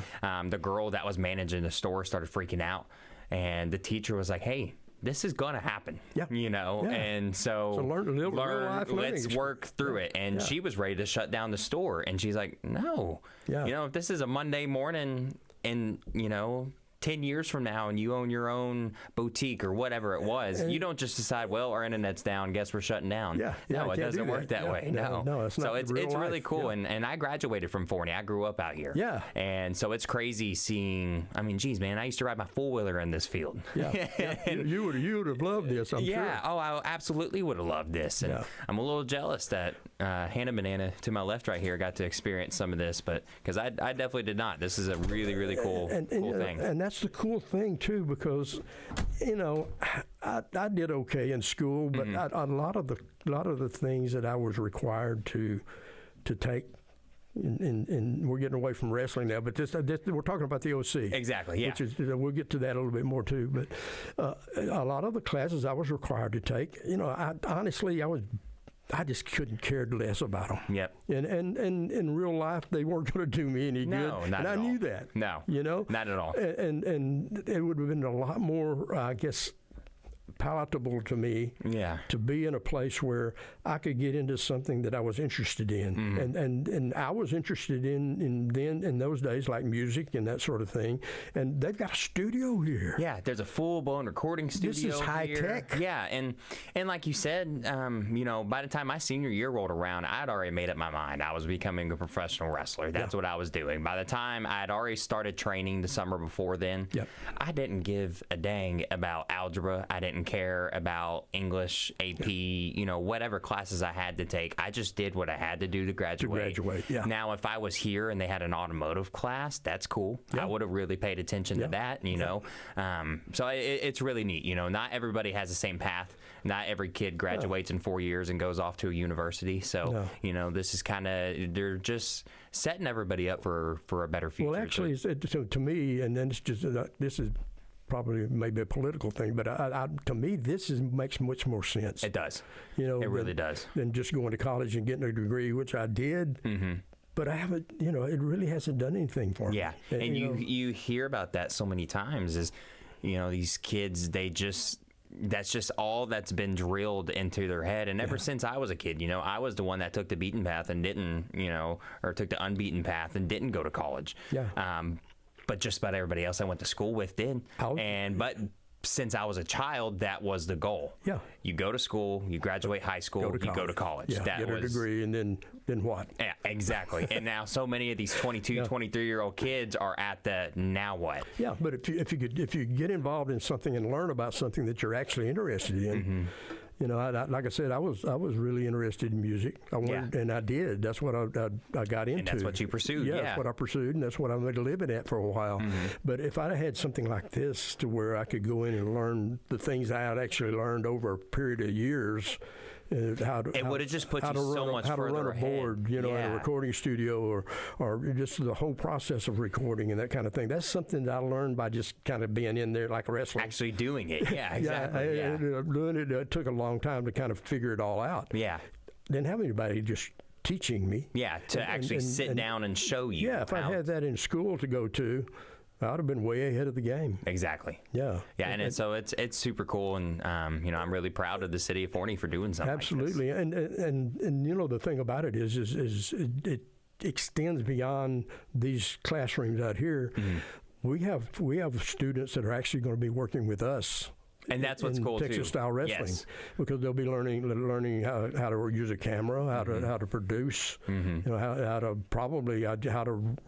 the girl that was managing the store started freaking out, and the teacher was like, "Hey, this is gonna happen," and so learn, let's work through it. And she was ready to shut down the store, and she's like, "No, if this is a Monday morning, and 10 years from now and you own your own boutique or whatever it was, you don't just decide, well, our internet's down, guess we're shutting down. No, it doesn't work that way. No, it's not. So it's really cool. And I graduated from Forney. I grew up out here. Yeah. And so it's crazy seeing, I mean, geez, man, I used to ride my four-wheeler in this field. You would have loved this, I'm sure. Oh, I absolutely would have loved this. And I'm a little jealous that Hannah Banana to my left right here got to experience some of this, but because I definitely did not. This is a really, really cool thing. And that's the cool thing too, because I did okay in school, but a lot of the things that I was required to take. And we're getting away from wrestling now, but this we're talking about the OC. Exactly, yeah. Which is, we'll get to that a little bit more too. But a lot of the classes I was required to take, honestly, I just couldn't care less about them. Yep. And in real life, they weren't going to do me any good. No, not and at I all. knew that. No. Not at all. And it would have been a lot more, I guess, palatable to me to be in a place where I could get into something that I was interested in. And I was interested in those days, like music and that sort of thing. And they've got a studio here. Yeah, there's a full-blown recording studio. This is high tech. Yeah, and like you said, by the time my senior year rolled around, I'd already made up my mind. I was becoming a professional wrestler. That's what I was doing. By the time I had already started training the summer before then, I didn't give a dang about algebra. I didn't care about English, AP, whatever classes I had to take. I just did what I had to do to graduate. Now, if I was here and they had an automotive class, that's cool. I would have really paid attention to that, So it's really neat. Not everybody has the same path. Not every kid graduates in 4 years and goes off to a university. So, this is kind of, they're just setting everybody up for a better future. Well, actually, so to me, and then it's just, this is probably maybe a political thing, but to me, this makes much more sense. It does. It really does. Than just going to college and getting a degree, which I did. But I haven't, it really hasn't done anything for me. Yeah, and you hear about that so many times is, these kids, that's just all that's been drilled into their head. And ever since I was a kid, I was the one that took the beaten path and didn't, or took the unbeaten path and didn't go to college. But just about everybody else I went to school with did. But since I was a child, that was the goal. You go to school, you graduate high school, you go to college. Get a degree, and then what? Yeah, exactly. And now so many of these 22, 23-year-old kids are at the now what? Yeah, but if you get involved in something and learn about something that you're actually interested in, like I said, I was really interested in music. I wanted, and I did. That's what I got into. And that's what you pursued. Yeah, that's what I pursued, and that's what I made a living at for a while. But if I had something like this to where I could go in and learn the things I had actually learned over a period of years, it would have just put you so much further run a ahead. board, in a recording studio, or just the whole process of recording and that kind of thing. That's something that I learned by just kind of being in there like a wrestler. Actually doing it, exactly. Doing it. It took a long time to kind of figure it all out. Didn't have anybody just teaching me. To actually sit down and show you. If I had that in school to go to, I would have been way ahead of the game. Exactly. And so it's super cool, and I'm really proud of the city of Forney for doing something. Absolutely, like this. And the thing about it is it extends beyond these classrooms out here. We have students that are actually going to be working with us. And that's what's cool Texas too. style wrestling, because they'll be learning how to use a camera, how to produce, how to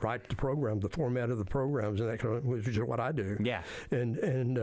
write the program, the format of the programs, and that kind of, which is what I do. And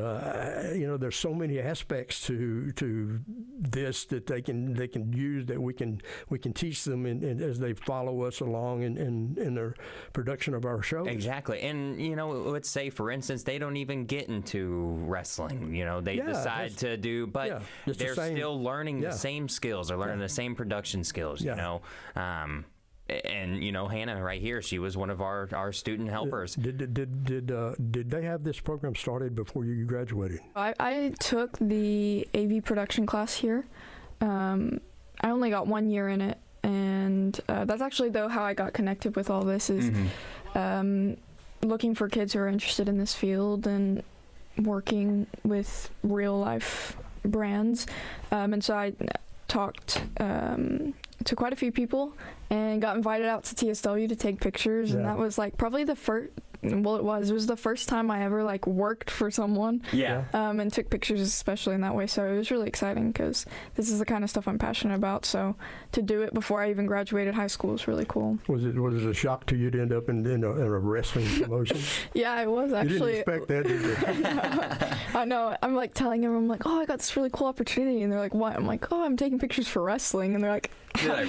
there's so many aspects to this that they can use, that we can teach them as they follow us along in their production of our shows. Exactly. And let's say, for instance, they don't even get into wrestling. They decide to do, but they're still learning the same skills. They're learning the same production skills. And Hannah right here, she was one of our student helpers. Did they have this program started before you graduated? I took the AV production class here, I only got 1 year in it, and that's actually though how I got connected with all this is looking for kids who are interested in this field and working with real life brands, and so I talked to quite a few people and got invited out to TSW to take pictures, and that was like probably the first. Well, it was the first time I ever like worked for someone. Yeah. And took pictures, especially in that way. So it was really exciting because this is the kind of stuff I'm passionate about. So to do it before I even graduated high school was really cool. Was it a shock to you to end up in a wrestling promotion? Yeah, it was actually. You didn't expect that, did you? I know. I'm like telling everyone, I'm like, oh, I got this really cool opportunity, and they're like, what? I'm like, oh, I'm taking pictures for wrestling, and they're like,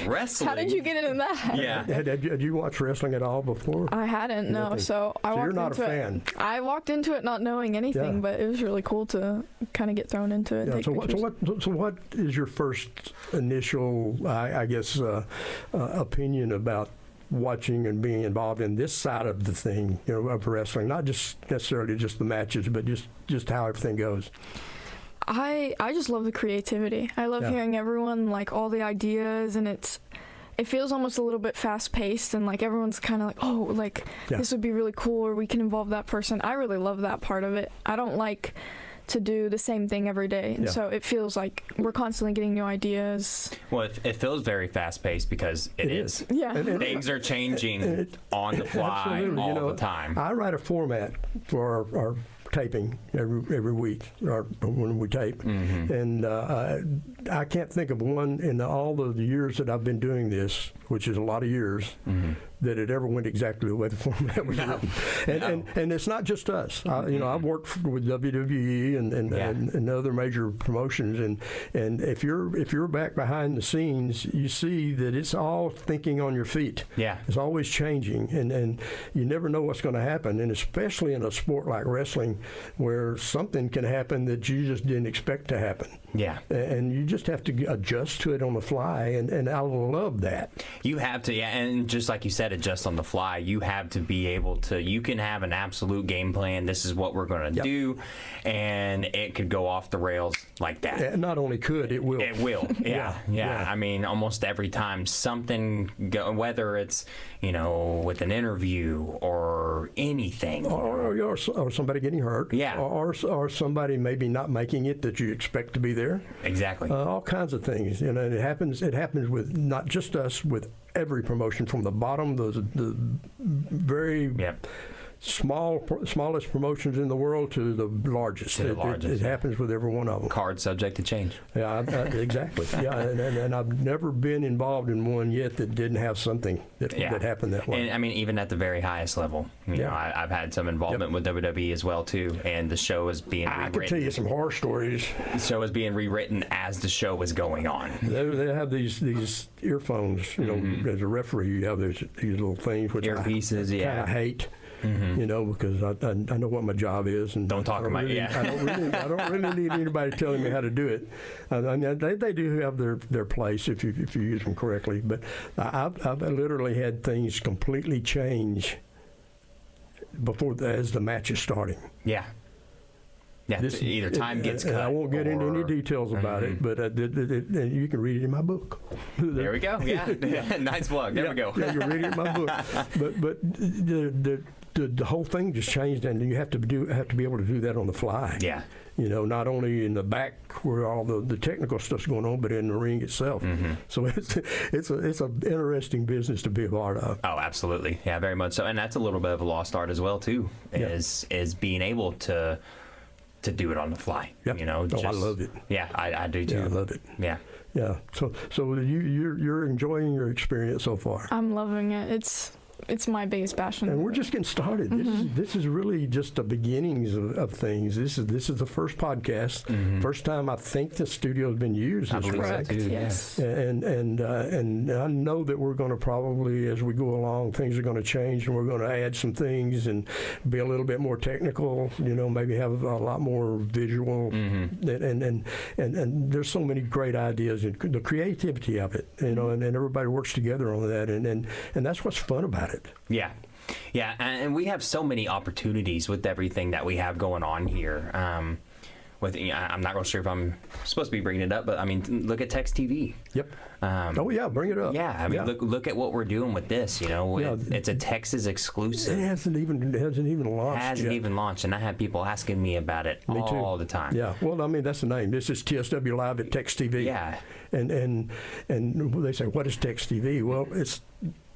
wrestling? How did you get into that? Yeah. Had you watched wrestling at all before? I hadn't, no. Nothing. So you're not a fan. I walked into it not knowing anything, but it was really cool to kind of get thrown into it. And take so what is your first initial, I guess, opinion about watching and being involved in this side of the thing, of wrestling? Not just necessarily just the matches, but just how everything goes. I just love the creativity. I love hearing everyone, like, all the ideas, and it feels almost a little bit fast-paced, and like everyone's kind of like, oh, like this would be really cool, or we can involve that person. I really love that part of it. I don't like to do the same thing every day, and so it feels like we're constantly getting new ideas. Well, it feels very fast-paced because it is. Yeah. And things are changing on the fly all the time. I write a format for our taping every week, or when we tape, and I can't think of one in all the years that I've been doing this, which is a lot of years, that it ever went exactly the way the format was written. And it's not just us. I've worked with WWE and other major promotions, and if you're back behind the scenes, you see that it's all thinking on your feet. Yeah, it's always changing, and you never know what's going to happen, and especially in a sport like wrestling, where something can happen that you just didn't expect to happen. Yeah, and you just have to adjust to it on the fly, and I love that. You have to, and just like you said, adjust on the fly. You have to be able to. You can have an absolute game plan. This is what we're going to do, and it could go off the rails like that. And not only could, it will. It will. Yeah. I mean, almost every time something, whether it's with an interview or anything, or somebody getting hurt. Yeah. Or somebody maybe not making it that you expect to be there. Exactly. All kinds of things. And it happens with not just us, with every promotion, from the bottom, the very smallest promotions in the world to the largest. It happens with every one of them. Card subject to change. Yeah, exactly. Yeah, and I've never been involved in one yet that didn't have something that happened that way. And I mean, even at the very highest level, I've had some involvement with WWE as well too, and the show is being rewritten. I could tell you some horror stories. The show is being rewritten as the show is going on. They have these earphones. As a referee, you have these little things which earpieces. I kind of hate. Because I know what my job is, and don't talk about it. I don't really need anybody telling me how to do it. I mean, they do have their place if you use them correctly. But I've literally had things completely change as the match is starting. Yeah. Yeah, either time gets cut. I won't get into any details about it, but you can read it in my book. There we go. Yeah, nice plug. There we go. Yeah, you can read it in my book. But the whole thing just changed, and you have to be able to do that on the fly. Yeah. Not only in the back where all the technical stuff's going on, but in the ring itself. So it's an interesting business to be a part of. Oh, absolutely. Yeah, very much so. And that's a little bit of a lost art as well too, is being able to do it on the fly. Yep. I love it. Yeah, I do too. Yeah, I love it. Yeah. Yeah. So you're enjoying your experience so far. I'm loving it. It's my biggest passion. And we're just getting started. This is really just the beginnings of things. This is the first podcast. First time I think the studio has been used. I believe so too. Yes. And I know that we're going to probably, as we go along, things are going to change, and we're going to add some things and be a little bit more technical. Maybe have a lot more visual. And there's so many great ideas, and the creativity of it. And everybody works together on that, and that's what's fun about it. Yeah, and we have so many opportunities with everything that we have going on here. with, I'm not real sure if I'm supposed to be bringing it up, but I mean, look at TEXtv. Yep. Oh yeah, bring it up. Yeah, I mean, look at what we're doing with this. You know, it's a Texas exclusive. It hasn't even launched. Hasn't even launched, and I have people asking me about it all the time. Yeah. Well, I mean, that's the name. This is TSW Live at TEXtv. Yeah. And they say, what is TEXtv? Well, it's.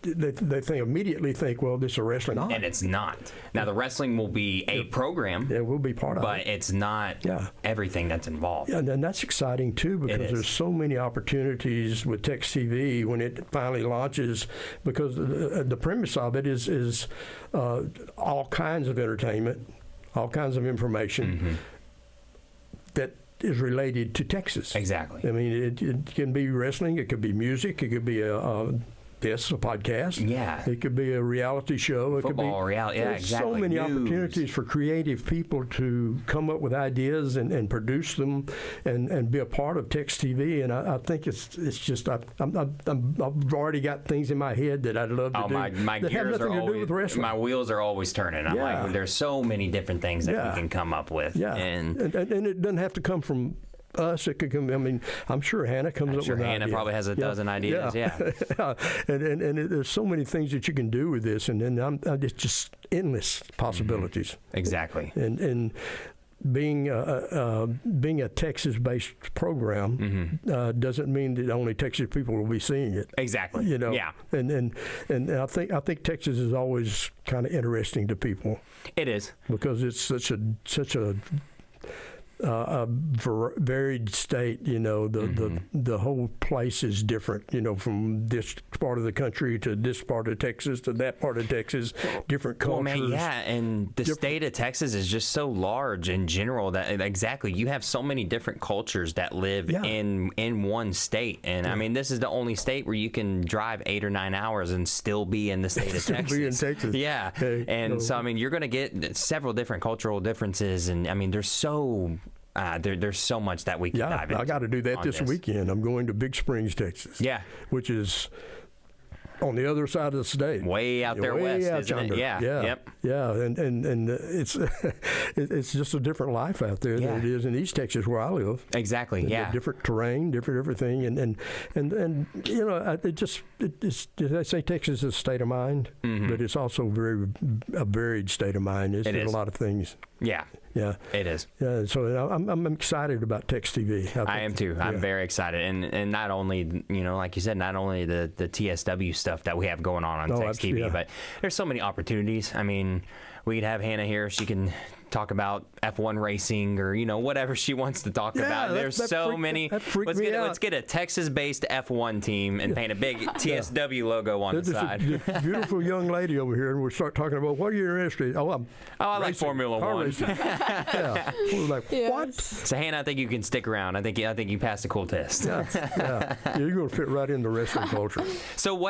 They immediately think, well, this is a wrestling. And it's not. Now, the wrestling will be a program. Yeah, we'll be part of it. But it's not everything that's involved. Yeah, and that's exciting, too, because there's so many opportunities with TEXtv when it finally launches, because the premise of it is all kinds of entertainment, all kinds of information that is related to Texas. Exactly. I mean, it can be wrestling, it could be music, it could be a podcast. Yeah. It could be a reality show. It Football, could be reality. Yeah, exactly. So many News. opportunities for creative people to come up with ideas and produce them and be a part of TEXtv. And I think it's just I've already got things in my head that I'd love to do. My that have gears nothing are to do with always, wrestling. my wheels are always turning. I'm like, there's so many different things that we can come up with. Yeah. And it doesn't have to come from us. It could come. I mean, I'm sure Hannah comes up with Hannah ideas. probably has a dozen ideas. Yeah. and there's so many things that you can do with this, and then it's just endless possibilities. Exactly. And being a Texas-based program doesn't mean that only Texas people will be seeing it. Exactly. You know. Yeah. And I think Texas is always kind of interesting to people. It is, because it's such a varied state. You know, the whole place is different. You know, from this part of the country to this part of Texas to that part of Texas, different cultures. Well, man, yeah, and the state of Texas is just so large in general that exactly you have so many different cultures that live in one state. And I mean, this is the only state where you can drive 8 or 9 hours and still be in the state of Texas. Be in Texas. Yeah, so I mean, you're going to get several different cultural differences, and I mean, there's so much that we can dive into. I got to do that this weekend. I'm going to Big Springs, Texas. Yeah. Which is on the other side of the state. Way out there west, isn't it? Yeah. Yep. Yeah, and it's it's just a different life out there than it is in East Texas where I live. Exactly. Different terrain, different everything, and you know, I say Texas is a state of mind, but it's also a varied state of mind. It's a lot of things. Yeah. Yeah, it is. Yeah, so I'm excited about TEXtv. I am too. I'm very excited, and not only, you know, like you said, not only the TSW stuff that we have going on TEXtv, but there's so many opportunities. I mean, we could have Hannah here. She can talk about F1 racing or, you know, whatever she wants to talk about. There's so many. Let's get a Texas-based F1 team and paint a big TSW logo on the side. This beautiful young lady over here, and we'll start talking about what are you interested in? I like Formula One. Yeah. We're like, what? So Hannah, I think you can stick around. I think you passed a cool test. Yeah, you're going to fit right in the wrestling culture. So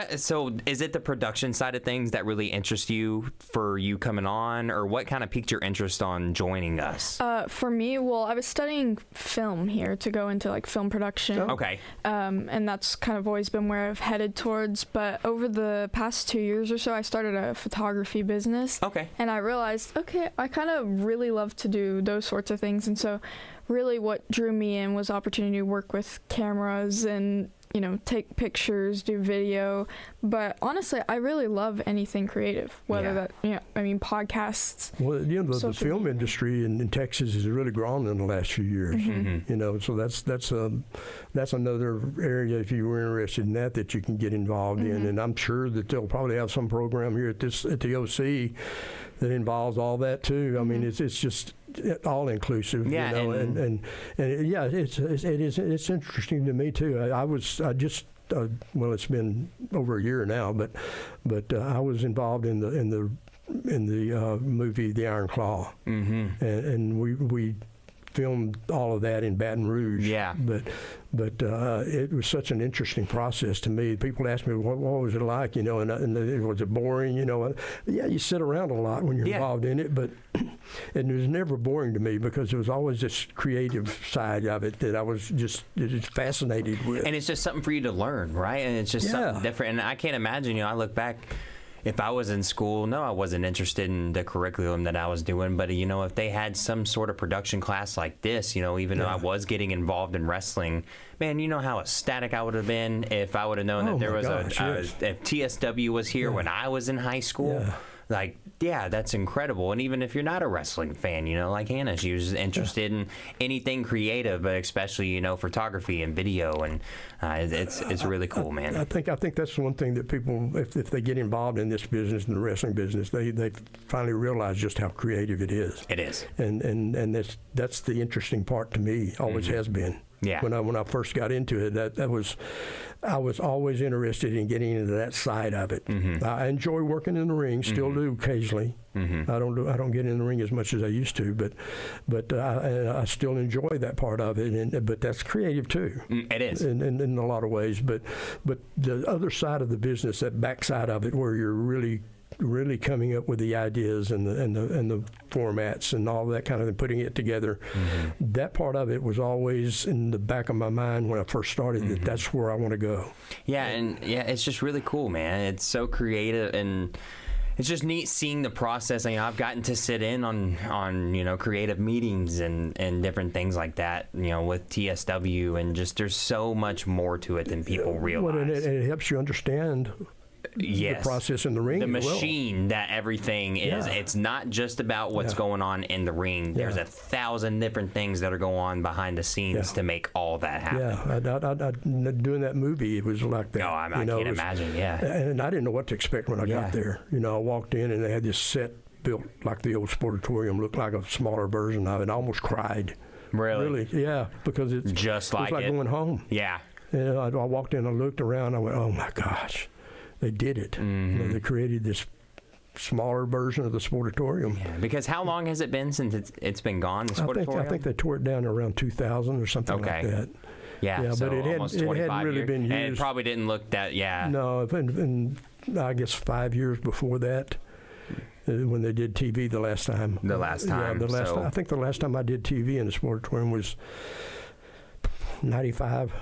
is it the production side of things that really interests you for you coming on, or what kind of piqued your interest on joining us? For me, well, I was studying film here to go into like film production. Okay. And that's kind of always been where I've headed towards. But over the past 2 years or so, I started a photography business. Okay. And I realized, I kind of really love to do those sorts of things. And so really what drew me in was opportunity to work with cameras and, you know, take pictures, do video. But honestly, I really love anything creative, whether that, you know, I mean, podcasts. Well, you know, the film industry in Texas has really grown in the last few years. You know, so that's another area, if you were interested in that you can get involved in. And I'm sure that they'll probably have some program here at the OC that involves all that too. I mean, it's just all inclusive. Yeah, you know, and yeah, it's interesting to me too. Well, it's been over a year now, but I was involved in the movie The Iron Claw, and we filmed all of that in Baton Rouge. Yeah. But it was such an interesting process to me. People ask me, what was it like, you know, and was it boring, you know? Yeah, you sit around a lot when you're involved in it, but it was never boring to me because there was always this creative side of it that I was just fascinated with. And it's just something for you to learn, right? And it's just something different. And I can't imagine, you know, I look back, if I was in school, no, I wasn't interested in the curriculum that I was doing. But, you know, if they had some sort of production class like this, you know, even though I was getting involved in wrestling, man, you know how ecstatic I would have been if I would have known that there was if TSW was here when I was in high school. Yeah. Like, yeah, that's incredible. And even if you're not a wrestling fan, you know, like Hannah, she was interested in anything creative, but especially, you know, photography and video, and it's really cool, man. I think that's one thing that people, if they get involved in this business, in the wrestling business, they finally realize just how creative it is. It is, and that's the interesting part to me. Always has been. Yeah. When I first got into it, I was always interested in getting into that side of it. I enjoy working in the ring, still do occasionally. I don't get in the ring as much as I used to, but I still enjoy that part of it. But that's creative too. It is in a lot of ways. But the other side of the business, that backside of it, where you're really coming up with the ideas and the formats and all that kind of thing, putting it together. That part of it was always in the back of my mind when I first started. That's where I want to go. Yeah, and it's just really cool, man. It's so creative, and it's just neat seeing the process. You know, I've gotten to sit in on you know, creative meetings and different things like that, you know, with TSW, and just there's so much more to it than people realize. Well, and it helps you understand the process in the ring, the machine that everything is. It's not just about what's going on in the ring. There's 1,000 different things that are going on behind the scenes to make all that happen. I doing that movie, it was like that. Oh, I can't imagine. And I didn't know what to expect when I got there. You know, I walked in and they had this set built like the old Sportatorium, looked like a smaller version of it. I almost cried. Really? Yeah, because it's just like going home. Yeah. And I walked in, I looked around, I went, oh my gosh. They did it. You know, they created this smaller version of the Sportatorium. Yeah, because how long has it been since it's been gone, the Sportatorium? I think they tore it down around 2000 or something like that. Yeah, so but it hadn't really been used. And it probably didn't look that, No, and I guess 5 years before that, when they did TV the last time. Time. I think the last time I did TV in the Sportatorium was 95.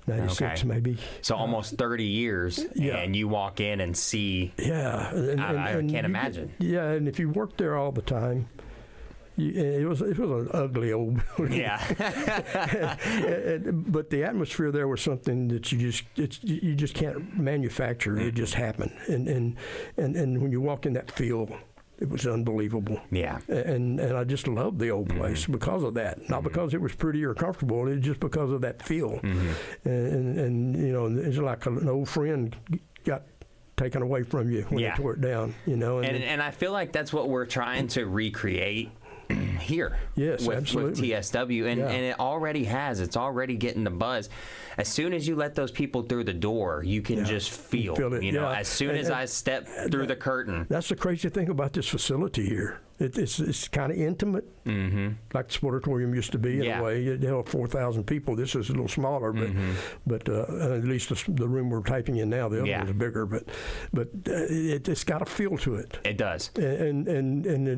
96 maybe. So almost 30 years, and you walk in and see. Yeah, I can't imagine. And if you worked there all the time, it was an ugly old building. Yeah. But the atmosphere there was something that you just can't manufacture. It just happened, and when you walk in that field, it was unbelievable. Yeah. And I just loved the old place because of that. Not because it was pretty or comfortable, it's just because of that feel. And you know, it's like an old friend got taken away from you when they tore it down, you know. And I feel like that's what we're trying to recreate here with TSW, and it already has. It's already getting the buzz. As soon as you let those people through the door, you can just feel it. You know, as soon as I step through the curtain. That's the crazy thing about this facility here. It's kind of intimate, like the Sportatorium used to be in a way. It held 4,000 people. This is a little smaller, but at least the room we're typing in now, the other one is bigger. But it's got a feel to it. It does. And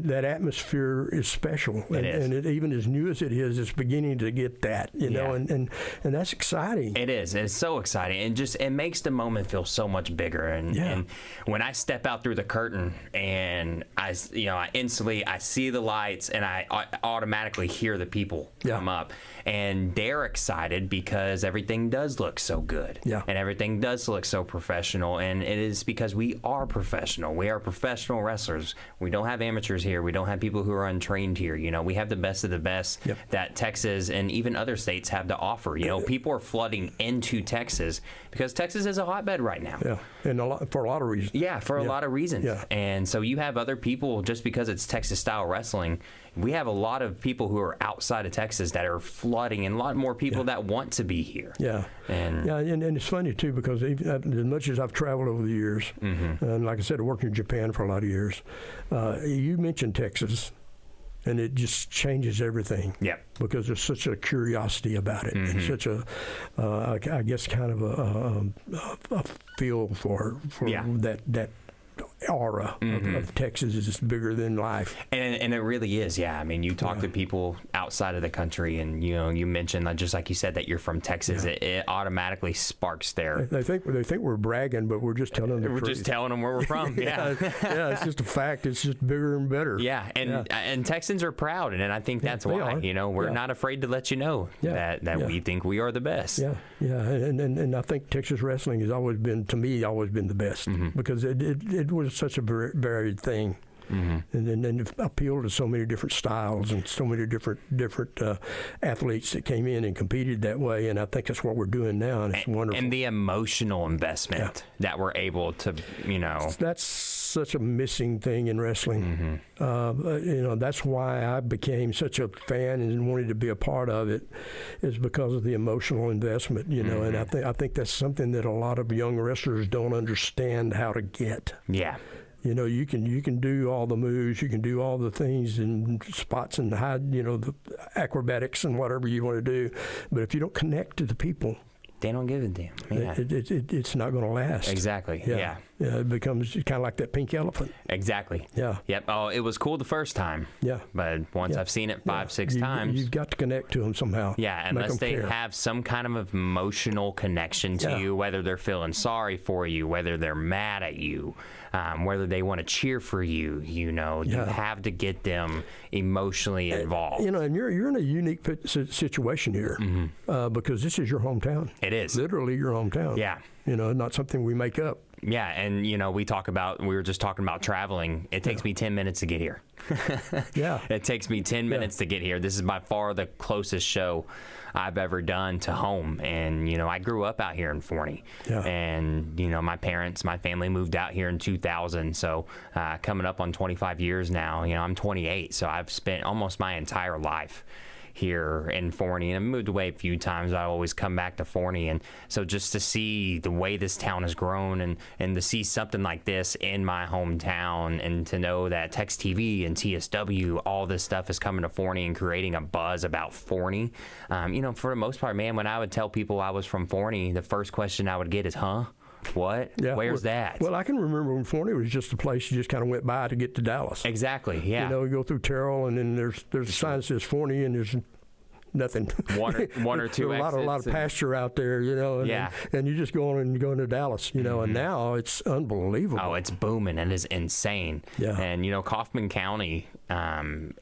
that atmosphere is special. It is. And even as new as it is, it's beginning to get that. You know, and that's exciting. It is. It's so exciting, and it makes the moment feel so much bigger. And when I step out through the curtain, and I instantly I see the lights, and I automatically hear the people come up, and they're excited because everything does look so good, and everything does look so professional, and it is because we are professional. We are professional wrestlers. We don't have amateurs here. We don't have people who are untrained here. You know, we have the best of the best that Texas and even other states have to offer. You know, people are flooding into Texas because Texas is a hotbed right now. Yeah, and for a lot of reasons. Yeah, for a lot of reasons. Yeah. And so you have other people, just because it's Texas style wrestling, we have a lot of people who are outside of Texas that are flooding, and a lot more people that want to be here. Yeah. And it's funny too, because as much as I've traveled over the years, and like I said, I worked in Japan for a lot of years, you mentioned Texas, and it just changes everything. Yeah. Because there's such a curiosity about it, and such a, I guess, kind of a feel for that aura of Texas is just bigger than life. And it really is, yeah. I mean, you talk to people outside of the country, and you mentioned just like you said that you're from Texas. It automatically sparks there. They think we're bragging, but we're just telling them the truth. We're just telling them where we're from. Yeah, it's just a fact. It's just bigger and better. Yeah, and Texans are proud, and I think that's why. We're not afraid to let you know that we think we are the best. And I think Texas wrestling has always been the best because it was such a varied thing. And it appealed to so many different styles and so many different athletes that came in and competed that way. And I think that's what we're doing now, and it's wonderful. And the emotional investment that we're able to, That's such a missing thing in wrestling. That's why I became such a fan and wanted to be a part of it, is because of the emotional investment. And I think that's something that a lot of young wrestlers don't understand how to get. Yeah. You can do all the moves, you can do all the things and spots and hide, the acrobatics and whatever you want to do, but if you don't connect to the people, they don't give a damn. Yeah. It's not going to last. Exactly. Yeah. It becomes kind of like that pink elephant. Exactly. Yeah. Yep. Oh, it was cool the first time. Yeah. But once I've seen it 5-6 times, you've got to connect to them somehow. Yeah, unless they have some kind of emotional connection to you, whether they're feeling sorry for you, whether they're mad at you, whether they want to cheer for you. You have to get them emotionally involved. And you're in a unique situation here because this is your hometown. It is literally your hometown. Yeah. Not something we make up. Yeah, and we were just talking about traveling. It takes me 10 minutes to get here. It takes me 10 minutes to get here. This is by far the closest show I've ever done to home. And, I grew up out here in Forney. Yeah. And, my family moved out here in 2000. So coming up on 25 years now, I'm 28. So I've spent almost my entire life here in Forney, and I moved away a few times. I always come back to Forney, and so just to see the way this town has grown, and to see something like this in my hometown, and to know that TEXtv and TSW, all this stuff is coming to Forney and creating a buzz about Forney. For the most part, man, when I would tell people I was from Forney, the first question I would get is, "Huh? What? Yeah, Where's that?" Well, I can remember when Forney was just a place you just kind of went by to get to Dallas. Exactly, yeah. You go through Terrell, and then there's a sign that says Forney, and there's nothing. One or two a lot of pasture out there, and you just go into Dallas, and now it's unbelievable. Oh, it's booming. It is insane. Yeah. And, Kaufman County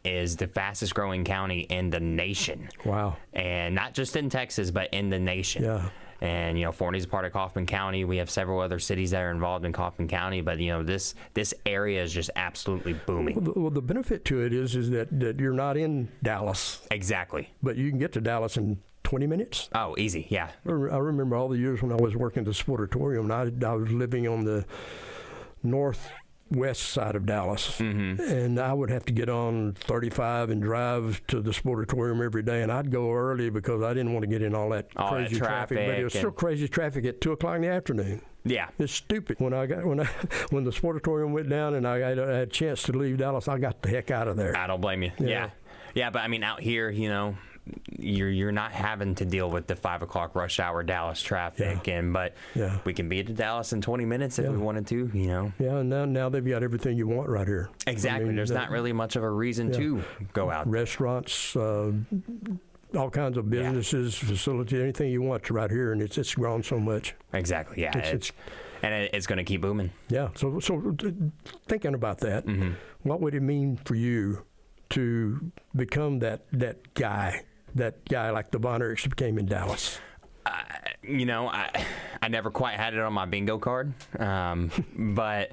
is the fastest growing county in the nation. Wow. And not just in Texas, but in the nation. Yeah. And, Forney's a part of Kaufman County. We have several other cities that are involved in Kaufman County, but, this area is just absolutely booming. Well, the benefit to it is that you're not in Dallas. Exactly. But you can get to Dallas in 20 minutes. Oh, easy, yeah. I remember all the years when I was working at the Sportatorium, and I was living on the northwest side of Dallas, and I would have to get on 35 and drive to the Sportatorium every day, and I'd go early because I didn't want to get in all that crazy traffic. But it was still crazy traffic at 2:00 in the afternoon. Yeah, it's stupid. When when the Sportatorium went down and I had a chance to leave Dallas, I got the heck out of there. I don't blame you. Yeah. But I mean, out here, you're not having to deal with the 5 o'clock rush hour Dallas traffic, but we can be at Dallas in 20 minutes if we wanted to, Yeah, and now they've got everything you want right here. Exactly. There's not really much of a reason to go out. Restaurants, all kinds of businesses, facilities, anything you want right here, and it's grown so much. Exactly. Yeah. It's going to keep booming. Yeah. So thinking about that, what would it mean for you to become that guy like the Von Erichs became in Dallas? I never quite had it on my bingo card, but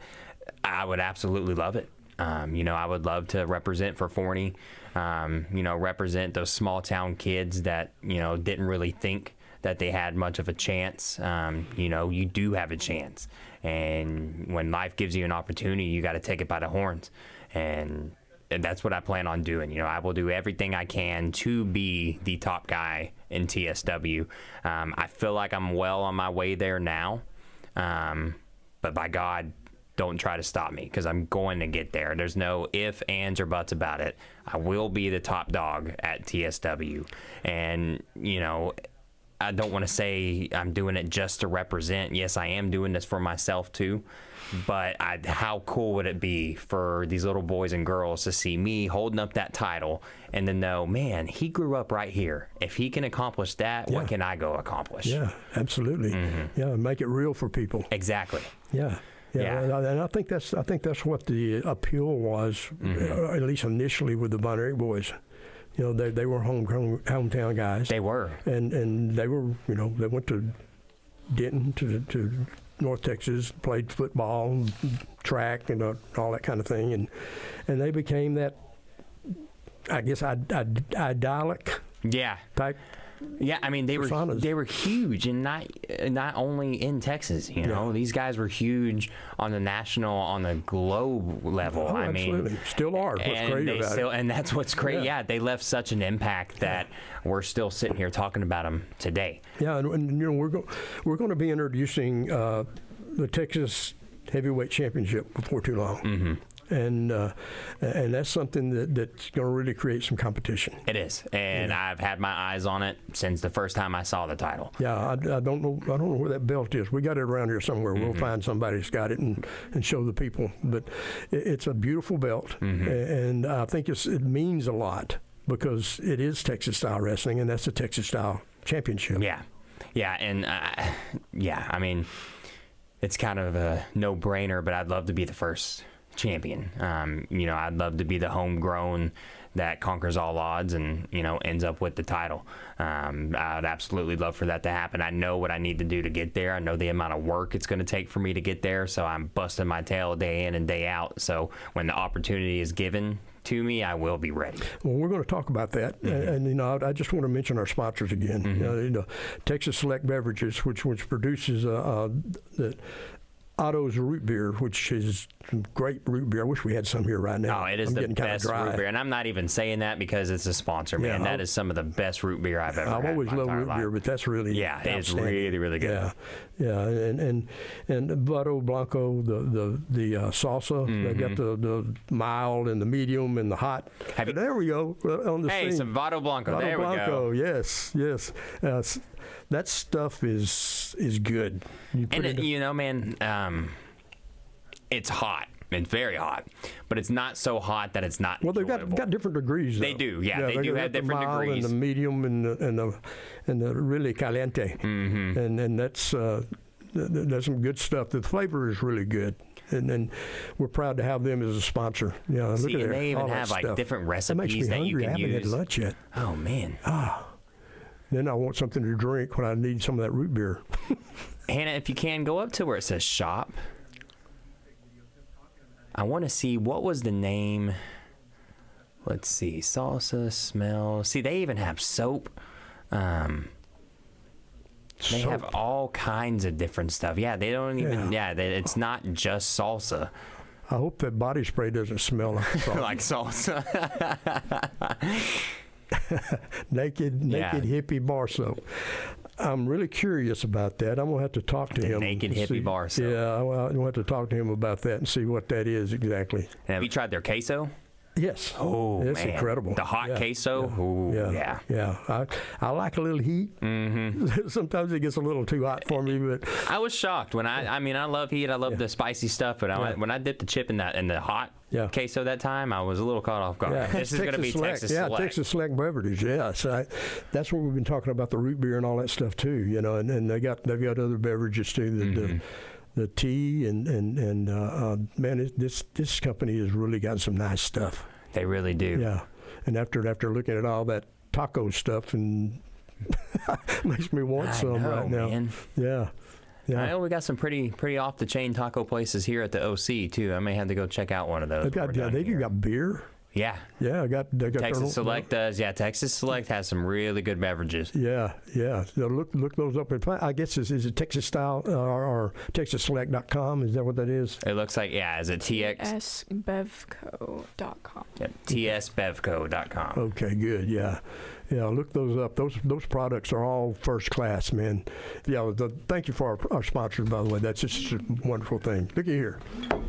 I would absolutely love it. I would love to represent for Forney, represent those small town kids that, didn't really think that they had much of a chance. You do have a chance. And when life gives you an opportunity, you got to take it by the horns. And that's what I plan on doing. I will do everything I can to be the top guy in TSW. I feel like I'm well on my way there now. But by God, don't try to stop me, because I'm going to get there. There's no ifs, ands, or buts about it. I will be the top dog at TSW. And, I don't want to say I'm doing it just to represent. Yes, I am doing this for myself too. But how cool would it be for these little boys and girls to see me holding up that title and then know, man, he grew up right here. If he can accomplish that, what can I go accomplish? Yeah, absolutely. Yeah, make it real for people. Exactly. Yeah. Yeah, and I think that's what the appeal was, at least initially with the Von Erich boys. You know, they were hometown guys. They were, and they were, you know, they went to Denton to North Texas, played football, track, and all that kind of thing, and they became that, I guess, idyllic type. Yeah, I mean they were huge, and not only in Texas. You know, these guys were huge on the national, on the globe level. Oh, I absolutely. mean, still are. What's great about it. And that's what's great. Yeah, they left such an impact that we're still sitting here talking about them today. Yeah, and you know we're going to be introducing the Texas Heavyweight Championship before too long. And that's something that's going to really create some competition. It is, and I've had my eyes on it since the first time I saw the title. Yeah, I don't know where that belt is. We got it around here somewhere. We'll find somebody who's got it and show the people. But it's a beautiful belt, and I think it means a lot because it is Texas style wrestling, and that's the Texas style championship. Yeah, and I mean, it's kind of a no-brainer. But I'd love to be the first champion. You know, I'd love to be the homegrown that conquers all odds and, you know, ends up with the title. I'd absolutely love for that to happen. I know what I need to do to get there. I know the amount of work it's going to take for me to get there, so I'm busting my tail day in and day out. So when the opportunity is given to me, I will be ready. Well, we're going to talk about that, and you know, I just want to mention our sponsors again. You know, Texas Select Beverages, which produces the Otto's root beer, which is some great root beer. I wish we had some here right now. Oh, it is the best root beer, and I'm not even saying that because it's a sponsor, man. That is some of the best root beer I've ever had. I've always loved root beer, but that's really it's really, really good. Yeah, and Vado Blanco, the salsa. They got the mild and the medium and the hot. There we go on the scene. Some Vado Blanco. There we go. Yes. That stuff is good. You know, man, it's hot. It's very hot, but it's not so hot that it's not. Well, they've got different degrees. They do, They do have different degrees. And the medium and the really caliente, and that's there's some good stuff. The flavor is really good. And we're proud to have them as a sponsor. Yeah, look at they even have like different recipes that you can use. I haven't had lunch yet. Oh man. Then I want something to drink when I need some of that root beer. Hannah, if you can, go up to where it says shop. I want to see, what was the name? Let's see. Salsa, smell. See, they even have soap. They have all kinds of different stuff. Yeah, they don't even, it's not just salsa. I hope that body spray doesn't smell like salsa. Like salsa. naked hippie bar soap. I'm really curious about that. I'm gonna have to talk to him. Naked hippie bar soap. Yeah, I'm gonna have to talk to him about that and see what that is exactly. And have you tried their queso? Yes. Oh, it's man. Incredible. The hot queso. I like a little heat. Sometimes it gets a little too hot for me, but I was shocked when I love heat. I love the spicy stuff, but when I dipped the chip in the hot queso that time, I was a little caught off guard. Yeah, this is going to be Texas Select. Yeah, Texas Select Beverages. Yeah, so that's what we've been talking about, the root beer and all that stuff too. You know, and they've got other beverages too. The tea and man, this company has really got some nice stuff. They really do. Yeah, and after looking at all that taco stuff, and makes me want some right now. Man. Yeah. I know we got some pretty off the chain taco places here at the OC too. I may have to go check out one of those. They've got beer. Yeah. I got Texas Select does. Yeah, Texas Select has some really good beverages. Yeah. So look those up. I guess is it Texas Style or TexasSelect.com? Is that what that is? It looks like Is it TSBevco.com? Yep, TSBevco.com. Okay, good. Yeah, look those up. Those products are all first class, man. Yeah, thank you for our sponsors, by the way. That's just a wonderful thing. Look at here.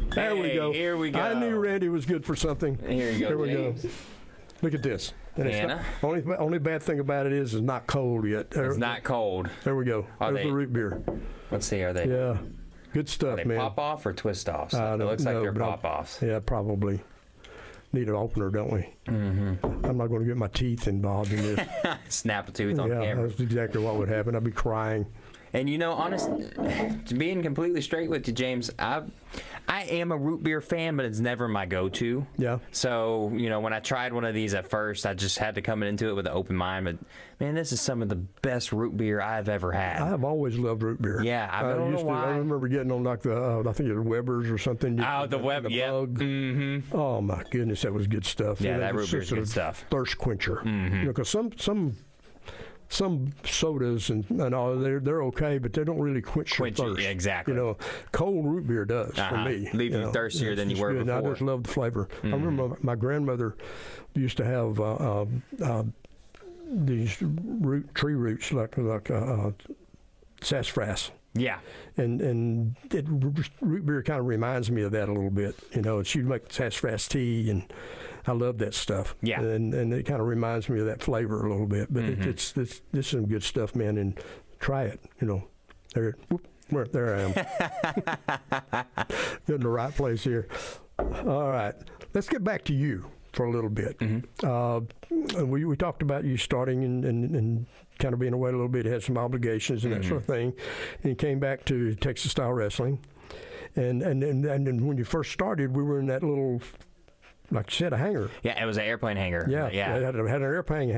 There we go. Here we go. I knew Randy was good for something. Here we go. Here we go. Look at this. And Anna? Only bad thing about it is it's not cold yet. It's not cold. There we go. There's the root beer. Let's see. Are they? Yeah. Good stuff, Are they man. pop off or twist offs? It I don't looks like know, they're but pop offs. Yeah, probably. Need an opener, don't we? Mm-hmm. I'm not going to get my teeth involved in this. Snap a tooth on Yeah, camera. that's exactly what would happen. I'd be crying. And being completely straight with you, James, I am a root beer fan, but it's never my go-to. Yeah. So, when I tried one of these at first, I just had to come into it with an open mind. But, man, this is some of the best root beer I've ever had. I've always loved root beer. Yeah, I don't know why. I remember getting on like the, I think it was Weber's or something. The Weber, yeah. Mm-hmm. Oh, my goodness, that was good stuff. Yeah, that root beer's good stuff. Thirst quencher. Mm-hmm. Because some sodas and all, they're okay, but they don't really quench your thirst. Exactly. Cold root beer does for me. Leave you thirstier than you were good. before. I just love the flavor. I remember my grandmother used to have these tree roots like sassafras. Yeah. And root beer kind of reminds me of that a little bit. She'd make sassafras tea, and I love that stuff. Yeah. And it kind of reminds me of that flavor a little bit. But it's this is some good stuff, man. And try it. There I am. Get in the right place here. All right. Let's get back to you for a little bit. We talked about you starting and kind of being away a little bit, had some obligations and that sort of thing, and you came back to Texas style wrestling, and when you first started, we were in that little, like you said, a hangar. Yeah, it was an airplane hangar. Yeah. It had an airplane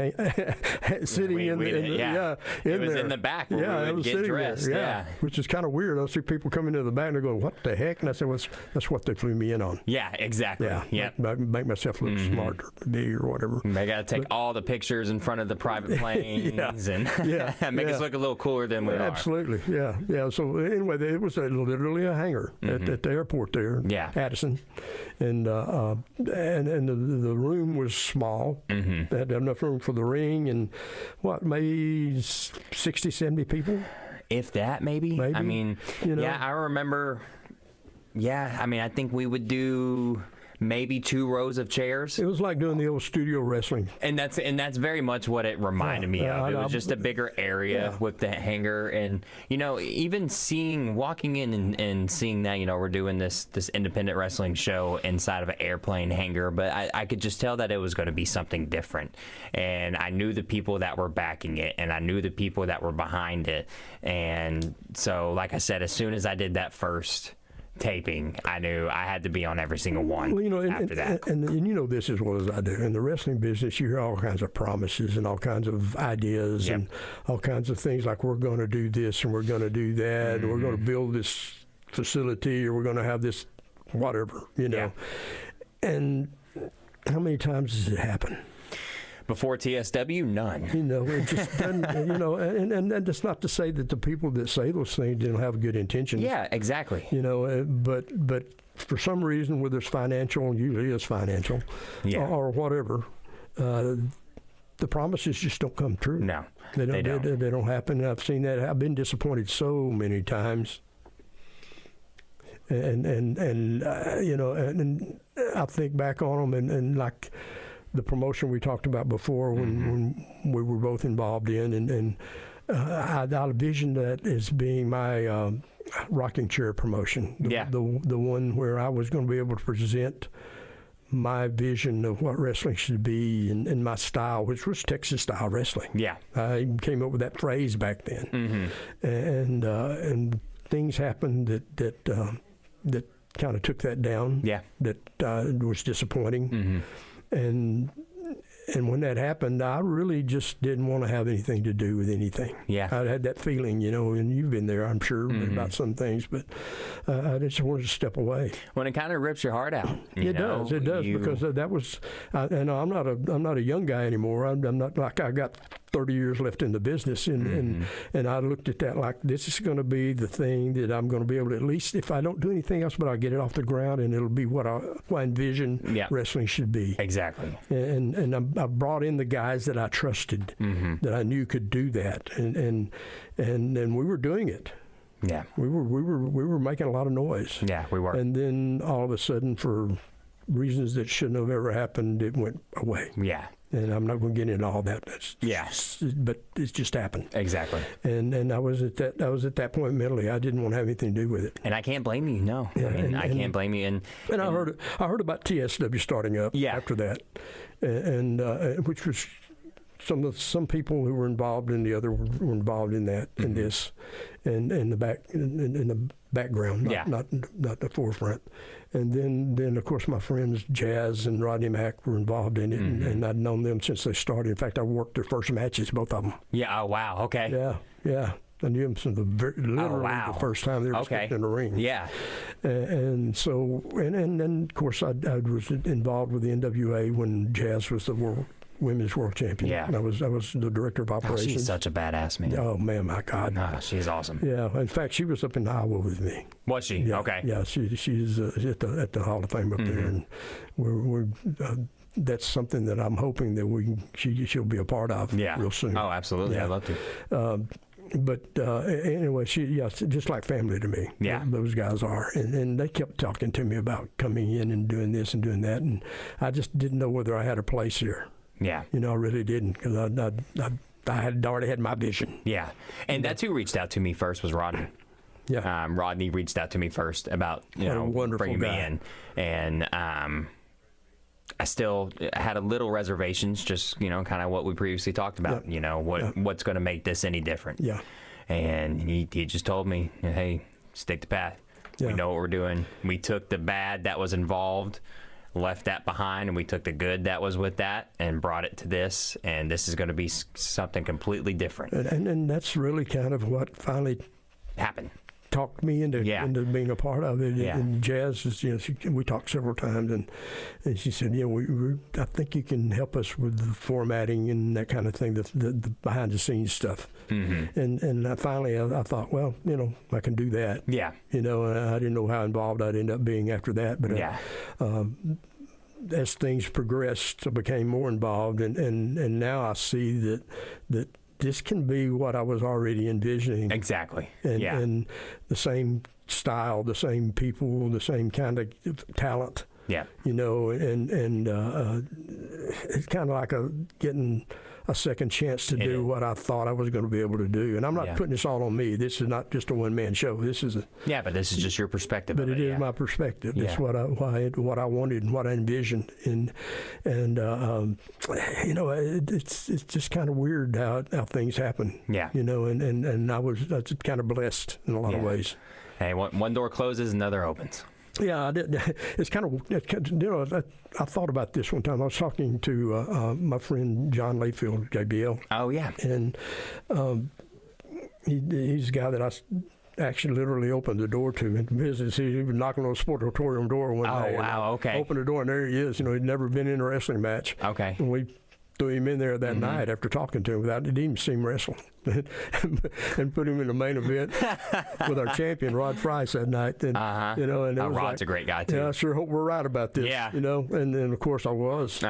sitting in the back where we would get dressed. Yeah. Which is kind of weird. I see people come into the back and they go, "What the heck?" And I said, well, that's what they flew me in on. Yeah, exactly. Yeah. Make myself look smart or big or whatever. They got to take all the pictures in front of the private planes and make us look a little cooler than we are. Absolutely. Yeah. So anyway, it was literally a hangar at the airport there. Yeah. Addison. And the room was small. They had enough room for the ring and maybe 60, 70 people? If that, maybe. I mean, I remember, I think we would do maybe 2 rows of chairs. It was like doing the old studio wrestling. And that's very much what it reminded me of. It was just a bigger area with the hangar. And, even walking in and seeing that, we're doing this independent wrestling show inside of an airplane hangar. But I could just tell that it was going to be something different. And I knew the people that were backing it, and I knew the people that were behind it. And so, like I said, as soon as I did that first taping, I knew I had to be on every single one after that. And this as well as I do. In the wrestling business, you hear all kinds of promises and all kinds of ideas and all kinds of things like we're going to do this and we're going to do that and we're going to build this facility or we're going to have this whatever, And how many times does it happen? Before TSW, none. It just doesn't, and that's not to say that the people that say those things didn't have good intentions. Yeah, exactly. But for some reason, whether it's financial, usually it's financial, or whatever, the promises just don't come true. No, they don't happen. I've seen that. I've been disappointed so many times. And I think back on them and like the promotion we talked about before when we were both involved in, and I envisioned that as being my rocking chair promotion. The one where I was going to be able to present my vision of what wrestling should be and my style, which was Texas style wrestling. Yeah, I even came up with that phrase back then, and things happened that kind of took that down. Yeah, that was disappointing. And when that happened, I really just didn't want to have anything to do with anything. Yeah, I had that feeling, and you've been there, I'm sure, about some things, but I just wanted to step away. When it kind of rips your heart out. It does, because that was. And I'm not a young guy anymore. I'm not like I got 30 years left in the business, and I looked at that like this is going to be the thing that I'm going to be able to, at least if I don't do anything else, but I'll get it off the ground, and it'll be what I envision wrestling should be. Exactly. And I brought in the guys that I trusted, that I knew could do that, and we were doing it. Yeah, we were making a lot of noise. Yeah, we were. And then all of a sudden, for reasons that shouldn't have ever happened, it went away. Yeah. And I'm not going to get into all that. But it's just happened. Exactly. And I was at that point mentally. I didn't want to have anything to do with it. And I can't blame you. No, Yeah, I can't blame you. And I heard about TSW starting up after that, and which was some people who were involved in the other were involved in that in this, and in the background, not the forefront. And then of course my friends Jazz and Rodney Mack were involved in it, and I'd known them since they started. In fact, I worked their first matches, both of them. Yeah. Oh wow. Okay. Yeah. I knew them since literally the first time they were stepped in the ring. Yeah. And so, and then of course I was involved with the NWA when Jazz was the women's world champion. Yeah. And I was the director of operations. She's such a badass, man. Oh man, my God. Oh, she's awesome. Yeah. In fact, she was up in Iowa with me. Was she? Yeah, Okay. Yeah. She's at the Hall of Fame up there, and we're that's something that I'm hoping that she'll be a part of real soon. Oh, absolutely. Yeah. I'd love to. But anyway, just like family to me. Yeah. Those guys are. And they kept talking to me about coming in and doing this and doing that. And I just didn't know whether I had a place here. Yeah. I really didn't, because I had already had my vision. Yeah. And that's who reached out to me first was Rodney. Yeah. Rodney reached out to me first about, bringing me in. And I still had a little reservations, just, kind of what we previously talked about, what's going to make this any different. Yeah. And he just told me, hey, stick to path. Yeah. We know what we're doing. We took the bad that was involved, left that behind, and we took the good that was with that and brought it to this. And this is going to be something completely different. And that's really kind of what finally happened. Talked me into being a part of it. Yeah. And Jazz is, we talked several times, and she said, I think you can help us with the formatting and that kind of thing, the behind the scenes stuff. Mm-hmm. And finally I thought, well, I can do that. Yeah. And I didn't know how involved I'd end up being after that, but as things progressed, I became more involved, and now I see that this can be what I was already envisioning. Exactly. And the same style, the same people, the same kind of talent. Yeah. And it's kind of like getting a second chance to do what I thought I was going to be able to do. And I'm not putting this all on me. This is not just a one-man show. This is but this is just your perspective. But it is my perspective. That's what I wanted and what I envisioned. And it's just kind of weird how things happen. Yeah. And I was kind of blessed in a lot of ways. Hey, one door closes, another opens. Yeah, it's kind of, I thought about this one time. I was talking to my friend John Layfield, JBL. Oh, yeah. And he's the guy that I actually literally opened the door to in business. He was knocking on a sportatorium door one day. Oh, wow, okay. Opened the door, and there he is. He'd never been in a wrestling match. Okay. And we threw him in there that night after talking to him without even seeing him wrestle, and put him in the main event with our champion Rod Price that night. And and Rod's a great guy too. Yeah, I sure hope we're right about this. Yeah, and then of course I was. He's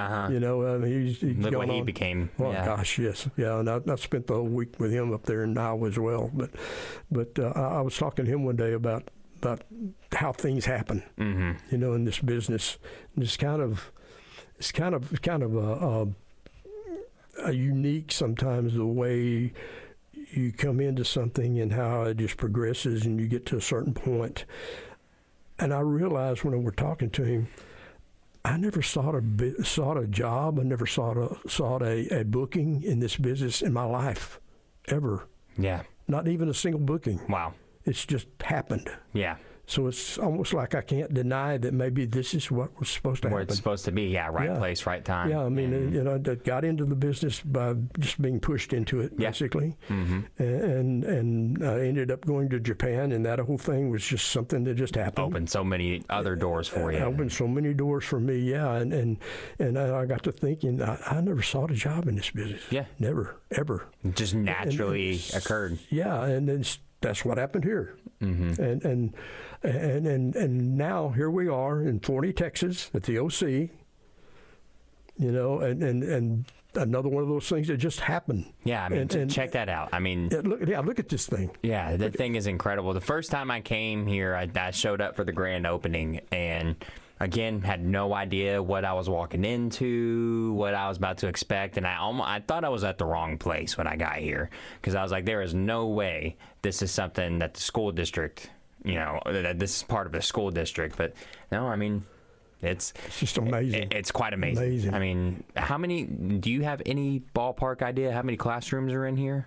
look what he became. Oh gosh, yes, yeah. And I spent the whole week with him up there in Iowa as well. But I was talking to him one day about how things happen. In this business. And it's kind of a unique sometimes the way you come into something and how it just progresses and you get to a certain point. And I realized when we were talking to him, I never sought a job. I never sought a booking in this business in my life, ever. Yeah. Not even a single booking. Wow. It's just happened. Yeah. So it's almost like I can't deny that maybe this is what was supposed to happen. Where it's supposed to be, right place, right time. Yeah, I mean, I got into the business by just being pushed into it, basically. And I ended up going to Japan, and that whole thing was just something that just happened. Opened so many other doors for you. Opened so many doors for me, and I got to thinking, I never sought a job in this business. Yeah. Never, ever. It just naturally occurred. Yeah, and then that's what happened here. And now here we are in Forney, Texas, at the OC. And another one of those things that just happened. Yeah, I mean, check that out. I mean, look at this thing. Yeah, the thing is incredible. The first time I came here, I showed up for the grand opening, and again, had no idea what I was walking into, what I was about to expect, and I thought I was at the wrong place when I got here, because I was like, there is no way this is something that the school district, that this is part of the school district. But no, I mean, it's just amazing. It's quite amazing. I mean, do you have any ballpark idea how many classrooms are in here?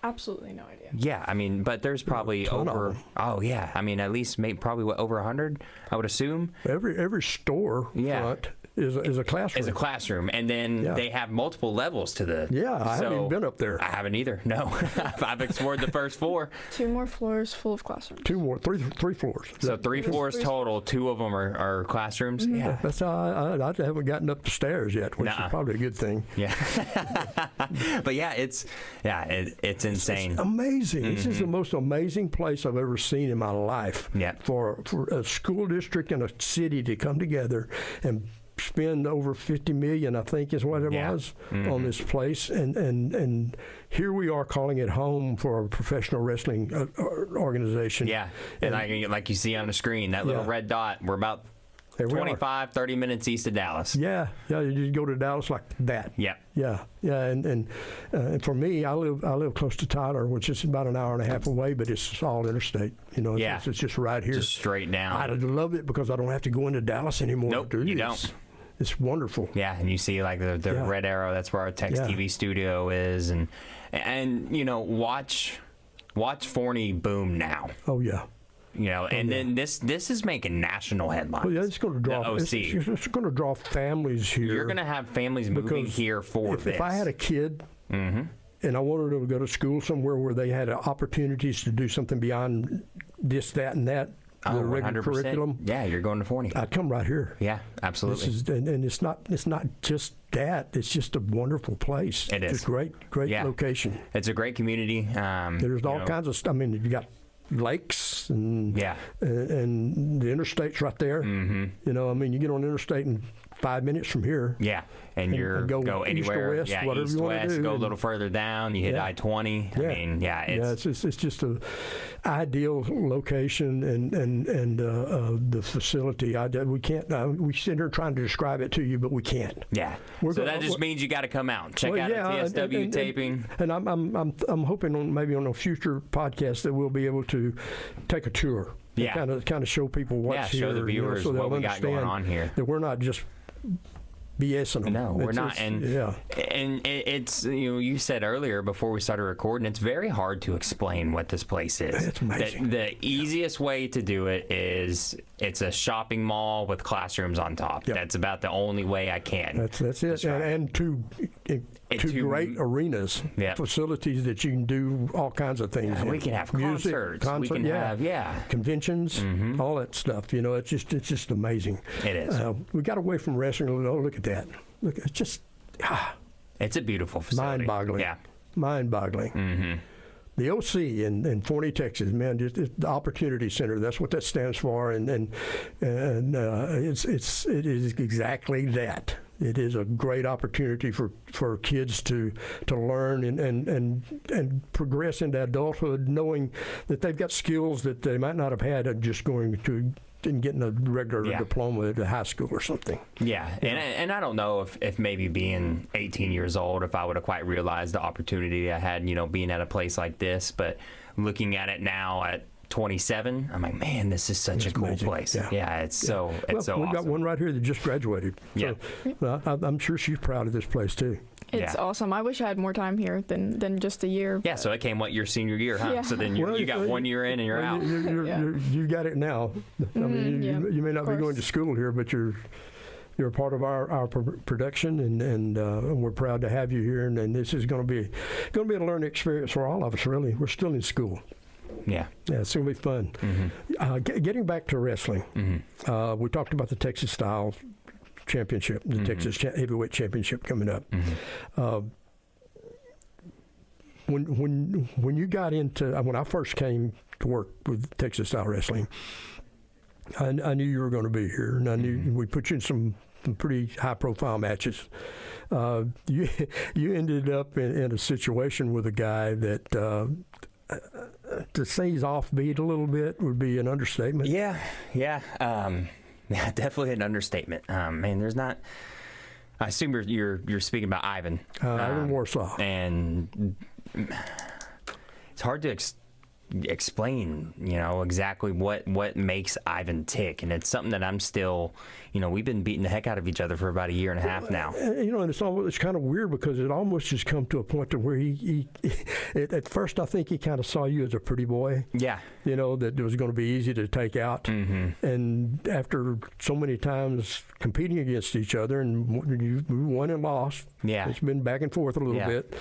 Absolutely no idea. Yeah, I mean, but there's probably over. Oh yeah, I mean, at least probably over 100, I would assume. Every store front is a classroom. Is a classroom, and then they have multiple levels to the. Yeah, I haven't even been up there. I haven't either. No, I've explored the first 4. 2 more floors full of classrooms. 2 more, three floors. So 3 floors total. 2 of them are classrooms. Mm-hmm. Yeah, that's how I haven't gotten up the stairs yet, which is probably a good thing. Yeah, but it's insane. It's amazing. Mm-hmm. This is the most amazing place I've ever seen in my life. Yeah, for a school district and a city to come together and spend over $50 million, I think is what it was, on this place, and here we are calling it home for a professional wrestling organization. Yeah, and like you see on the screen, that little red dot, we're about 30 minutes east of Dallas. Yeah, you just go to Dallas like that. Yeah. And for me, I live close to Tyler, which is about an hour and a half away, but it's all interstate. It's just right here, just straight down. I love it because I don't have to go into Dallas anymore. Nope, you don't. It's wonderful. Yeah, and you see like the red arrow. That's where our TEXtv studio is, and watch Forney boom now. Oh yeah. Then this is making national headlines. Well, yeah, it's going to draw. The OC. It's going to draw families here. You're going to have families moving here for this. If I had a kid, and I wanted to go to school somewhere where they had opportunities to do something beyond this, that, and that, the regular 100%. Curriculum. Yeah, you're going to Forney. I'd come right here. Yeah, absolutely. And it's not just that. It's just a wonderful place. It is. It's a great location. It's a great community. There's all kinds of stuff. I mean, you got lakes and the interstate's right there. Mm-hmm. I mean, you get on the interstate in 5 minutes from here. Yeah, and you go anywhere. East or west, whatever east, you want to do. Go a little further down. You hit I-20. Yeah. I mean, it's just a ideal location and the facility. We can't. We sit here trying to describe it to you, but we can't. Yeah. So that just means you got to come out, check out a TSW taping. And I'm hoping maybe on a future podcast that we'll be able to take a tour. Yeah. Kind of show people what's here. Show the viewers so what we got going on here. That we're not just BSing them. No, we're not. And it's you said earlier before we started recording, it's very hard to explain what this place is. It's amazing. The easiest way to do it is it's a shopping mall with classrooms on top. Yep. That's about the only way I can. That's it. And two great arenas, facilities that you can do all kinds of things. Yeah, we can have concerts. We can have conventions, all that stuff. It's just amazing. It is. We got away from wrestling. Oh, look at that. Look, it's just it's a beautiful facility. Mind-boggling. Yeah, mind-boggling. Mm-hmm. The OC in Forney, Texas, man, just the Opportunity Center. That's what that stands for, and it is exactly that. It is a great opportunity for kids to learn and progress into adulthood, knowing that they've got skills that they might not have had just going to and getting a regular diploma at high school or something. Yeah, and I don't know if maybe being 18 years old, if I would have quite realized the opportunity I had, being at a place like this. But looking at it now at 27, I'm like, man, this is such a cool amazing. Place. Yeah, it's so we've awesome. Got one right here that just graduated. Yeah, so, I'm sure she's proud of this place too. It's awesome. I wish I had more time here than just a year. Yeah, so it came your senior year, huh? Yeah. So then you got 1 year in and you're out. You got it now. I mean, you may not be going to school here, but you're a part of our production, and we're proud to have you here. And this is going to be a learning experience for all of us. Really, we're still in school. Yeah, it's going to be fun. Mm-hmm. Getting back to wrestling, we talked about the Texas Style Championship, the Texas Heavyweight Championship coming up. When you got into when I first came to work with Texas Style Wrestling, I knew you were going to be here, and I knew we put you in some pretty high profile matches. You ended up in a situation with a guy that to say he's offbeat a little bit would be an understatement. Yeah. Yeah, definitely an understatement. Man, there's not. I assume you're speaking about Ivan. Ivan Warsaw. And it's hard to explain, exactly what makes Ivan tick, and it's something that I'm still, we've been beating the heck out of each other for about a year and a half now. And it's kind of weird because it almost just come to a point to where he at first I think he kind of saw you as a pretty boy. Yeah. That it was going to be easy to take out. Mm-hmm. And after so many times competing against each other, and you won and lost. Yeah. It's been back and forth a little bit.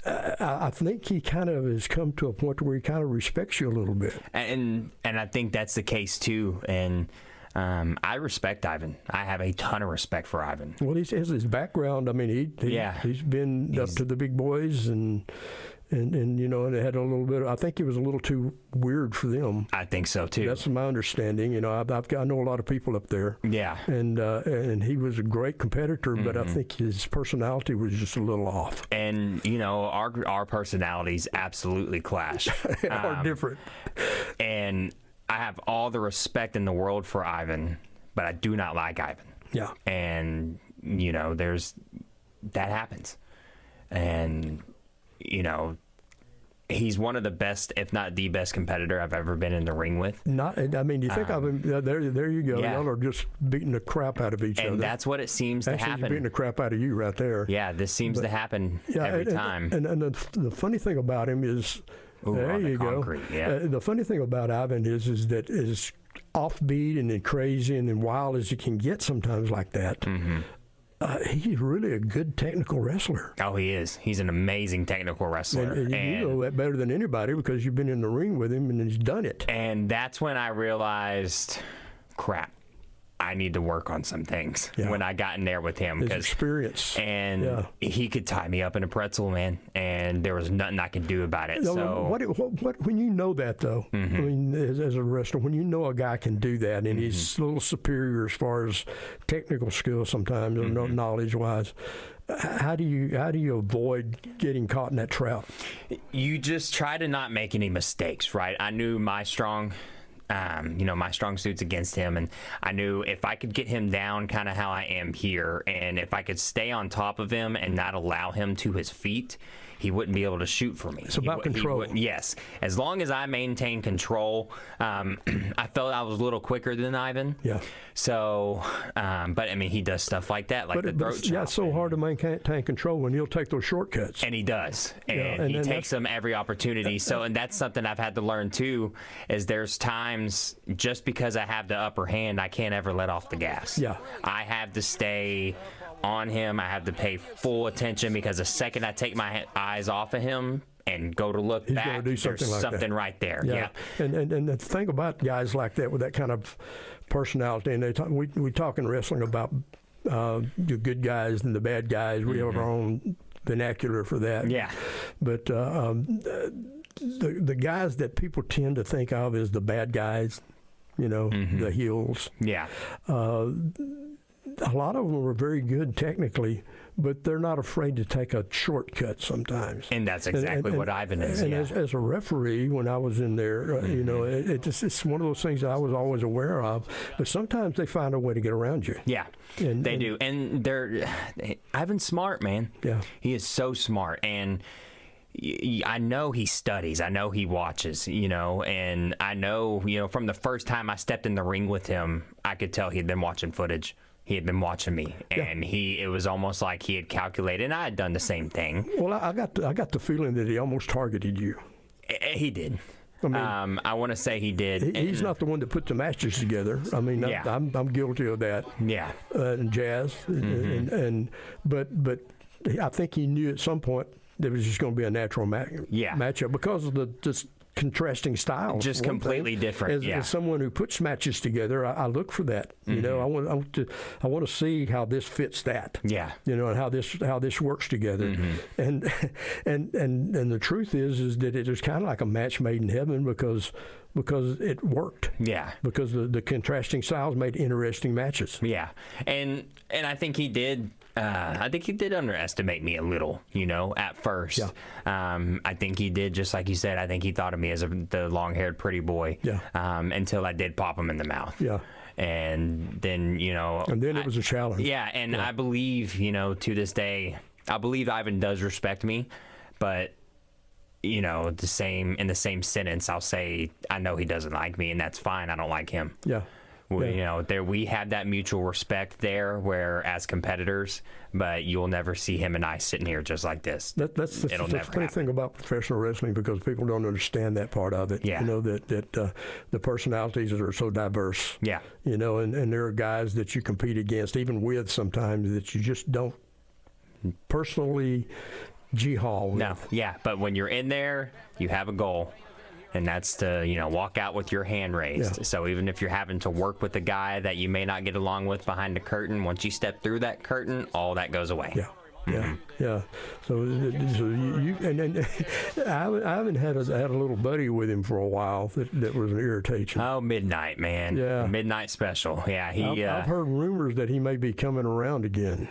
I think he kind of has come to a point where he kind of respects you a little bit. And I think that's the case too. And I respect Ivan. I have a ton of respect for Ivan. Well, he has his background. I mean, he's been up to the big boys and it had a little bit. I think it was a little too weird for them. I think so too. That's my understanding. I know a lot of people up there. Yeah. And he was a great competitor, but I think his personality was just a little off. And our personalities absolutely clash. Are different. And I have all the respect in the world for Ivan, but I do not like Ivan. Yeah. And there's that happens, and he's one of the best, if not the best competitor I've ever been in the ring with. You think of him, there you go. Yeah. Y'all are just beating the crap out of each other. And that's what it seems to happen. He's beating the crap out of you right there. Yeah, this seems to happen every time. And the funny thing about him is, there you go. Yeah. The funny thing about Ivan is that as offbeat and then crazy and then wild as he can get sometimes like that, he's really a good technical wrestler. Oh, he is. He's an amazing technical wrestler. And you know that better than anybody because you've been in the ring with him and he's done it. And that's when I realized, crap, I need to work on some things when I got in there with him. His experience. And he could tie me up in a pretzel, man, and there was nothing I could do about it. So what when you know that, though, I mean, as a wrestler, when you know a guy can do that and he's a little superior as far as technical skills sometimes, or knowledge-wise, how do you avoid getting caught in that trap? You just try to not make any mistakes, right? I knew my strong suit's against him, and I knew if I could get him down kind of how I am here, and if I could stay on top of him and not allow him to his feet, he wouldn't be able to shoot for me. It's about control. Yes. As long as I maintain control, I felt I was a little quicker than Ivan. Yeah. So, but I mean, he does stuff like that, like the throat chop. Yeah, it's so hard to maintain control when he'll take those shortcuts. And he does. And he takes them every opportunity. And that's something I've had to learn too, is there's times just because I have the upper hand, I can't ever let off the gas. Yeah. I have to stay on him. I have to pay full attention because the second I take my eyes off of him and go to look back, there's something right there. Yeah. And the thing about guys like that with that kind of personality, and we talk in wrestling about the good guys and the bad guys. We have our own vernacular for that. Yeah. But the guys that people tend to think of as the bad guys, the heels. Yeah. A lot of them are very good technically, but they're not afraid to take a shortcut sometimes. And that's exactly what Ivan is. And as a referee, when I was in there, it's one of those things that I was always aware of. But sometimes they find a way to get around you. Yeah, they do. And Ivan's smart, man. Yeah, he is so smart. And I know he studies. I know he watches, and I know, from the first time I stepped in the ring with him, I could tell he'd been watching footage. He had been watching me, and it was almost like he had calculated, and I had done the same thing. Well, I got the feeling that he almost targeted you. He did. I mean, I want to say he did. He's not the one that put the matches together. I mean, I'm guilty of that. Yeah. And Jazz, but I think he knew at some point there was just going to be a natural matchup because of the contrasting styles. Just completely different. As someone who puts matches together, I look for that. I want to see how this fits that. Yeah. And how this works together. And the truth is that it was kind of like a match made in heaven because it worked. Yeah. Because the contrasting styles made interesting matches. Yeah. And I think he did. I think he did underestimate me a little, at first. Yeah. I think he did, just like you said. I think he thought of me as the long-haired pretty boy. Yeah. Until I did pop him in the mouth. Yeah. And then, And then it was a challenge. Yeah, and I believe, to this day, I believe Ivan does respect me, but in the same sentence, I'll say I know he doesn't like me, and that's fine. I don't like him. Yeah. We have that mutual respect there, where as competitors, but you'll never see him and I sitting here just like this. That's the funny thing about professional wrestling, because people don't understand that part of it. Yeah. That the personalities are so diverse. Yeah. And there are guys that you compete against, even with sometimes, that you just don't personally G-haul with. No, yeah, but when you're in there, you have a goal. And that's to, walk out with your hand raised. Yeah. So even if you're having to work with a guy that you may not get along with behind the curtain, once you step through that curtain, all that goes away. Yeah. Yeah. So you and I haven't had a little buddy with him for a while that was an irritation. Oh, Midnight, man. Yeah. Midnight Special. Yeah. I've heard rumors that he may be coming around again.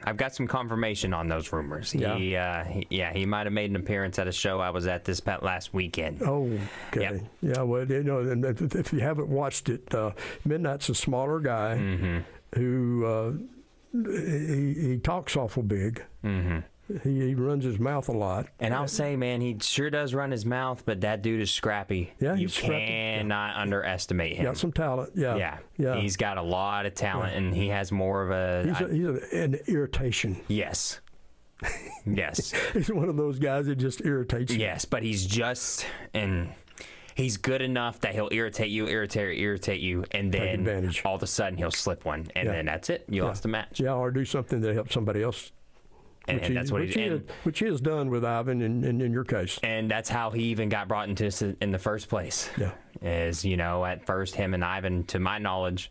I've got some confirmation on those rumors. Yeah. He might have made an appearance at a show I was at this last weekend. Oh, okay. Yep. Yeah, well, and if you haven't watched it, Midnight's a smaller guy who he talks awful big. Mm-hmm. He runs his mouth a lot. And I'll say, man, he sure does run his mouth, but that dude is scrappy. Yeah, you he's scrappy. cannot underestimate him. Got some talent. Yeah. He's got a lot of talent, and he has more of a... He's an irritation. Yes. Yes. He's one of those guys that just irritates you. Yes, but he's just... and he's good enough that he'll irritate you, and then all of a sudden he'll slip one, and then that's it. You lost the match. Yeah, or do something that helps somebody else. And that's what which he has done with Ivan in your case. And that's how he even got brought into this in the first place. Yeah. Is, at first him and Ivan, to my knowledge,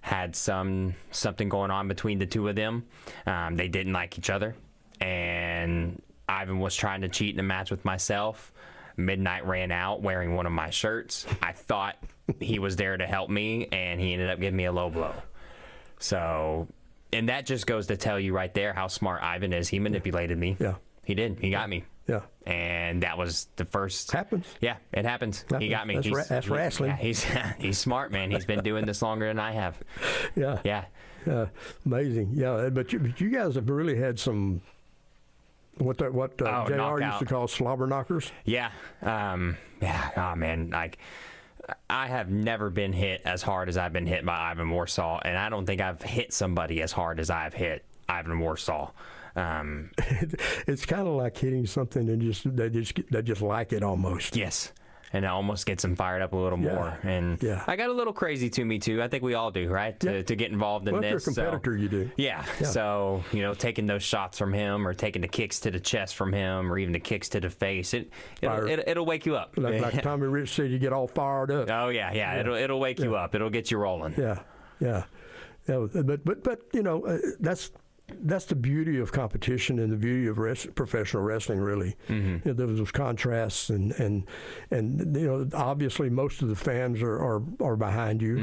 had something going on between the two of them. They didn't like each other. And Ivan was trying to cheat in a match with myself. Midnight ran out wearing one of my shirts. I thought he was there to help me, and he ended up giving me a low blow. So... and that just goes to tell you right there how smart Ivan is. He manipulated me. Yeah. He did. He got me. Yeah. And that was the first. Happens. Yeah, it happens. He got me. That's wrestling. Yeah, he's smart, man. He's been doing this longer than I have. Yeah. Yeah. Amazing. Yeah. But you guys have really had some. What JR used to call slobber knockers. Yeah. Yeah. Oh man. Like, I have never been hit as hard as I've been hit by Ivan Warsaw, and I don't think I've hit somebody as hard as I've hit Ivan Warsaw. It's kind of like hitting something and they just like it almost. Yes. And it almost gets them fired up a little more. And I got a little crazy to me, too. I think we all do, right? To get involved in this. If you're a competitor, you do. Yeah. So, taking those shots from him, or taking the kicks to the chest from him, or even the kicks to the face, it'll wake you up. Like Tommy Rich said, you get all fired up. Oh, yeah. It'll wake you up. It'll get you rolling. Yeah. That's the beauty of competition and the beauty of professional wrestling, really. Mm-hmm. Those contrasts, and obviously most of the fans are behind you.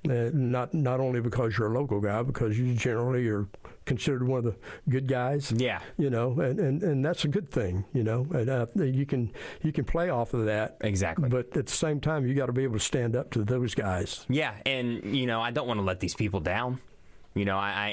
Mm-hmm. Not only because you're a local guy, because you generally are considered one of the good guys. Yeah. And that's a good thing. And you can play off of that. Exactly. But at the same time, you got to be able to stand up to those guys. Yeah, and I don't want to let these people down. I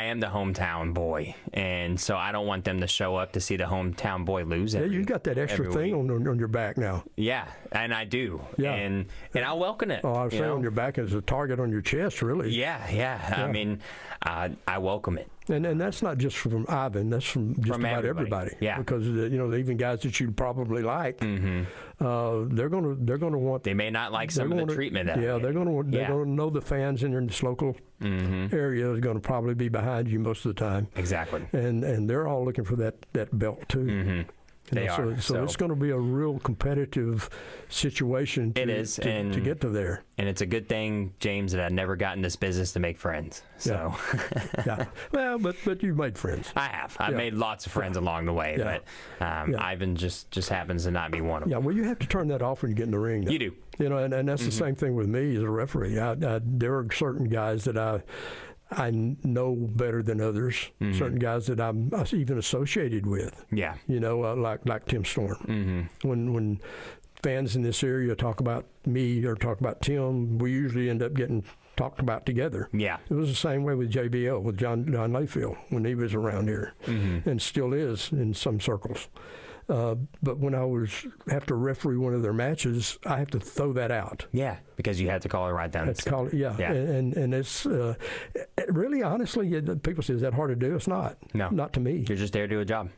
am the hometown boy, and so I don't want them to show up to see the hometown boy lose. You got that extra thing on your back now. Yeah, and I do. Yeah. And I'll welcome it. Oh, I was saying on your back as a target on your chest, really. Yeah. I mean, I welcome it. And that's not just from Ivan. That's from about everybody. Yeah. Because even guys that you probably like, they're going to want. They may not like some of the treatment. They're going to know the fans in this local area is going to probably be behind you most of the time. Exactly. And they're all looking for that belt too. Mm-hmm. They are. So it's going to be a real competitive situation to get to there. And it's a good thing, James, that I never got in this business to make friends. So. Yeah. Well, but you've made friends. I have. I've made lots of friends along the way, but Ivan just happens to not be one of them. Yeah, well, you have to turn that off when you get in the ring. You do. And that's the same thing with me as a referee. There are certain guys that I know better than others. Mm-hmm. Certain guys that I'm even associated with. Yeah. Like Tim Storm. Mm-hmm. When fans in this area talk about me or talk about Tim, we usually end up getting talked about together. Yeah. It was the same way with JBL, with John Layfield, when he was around here, and still is in some circles. But when I have to referee one of their matches, I have to throw that out. Yeah, because you had to call it right down. Have to call it, yeah. And it's really, honestly, people say, is that hard to do? It's not. No. Not to me. You're just there to do a job.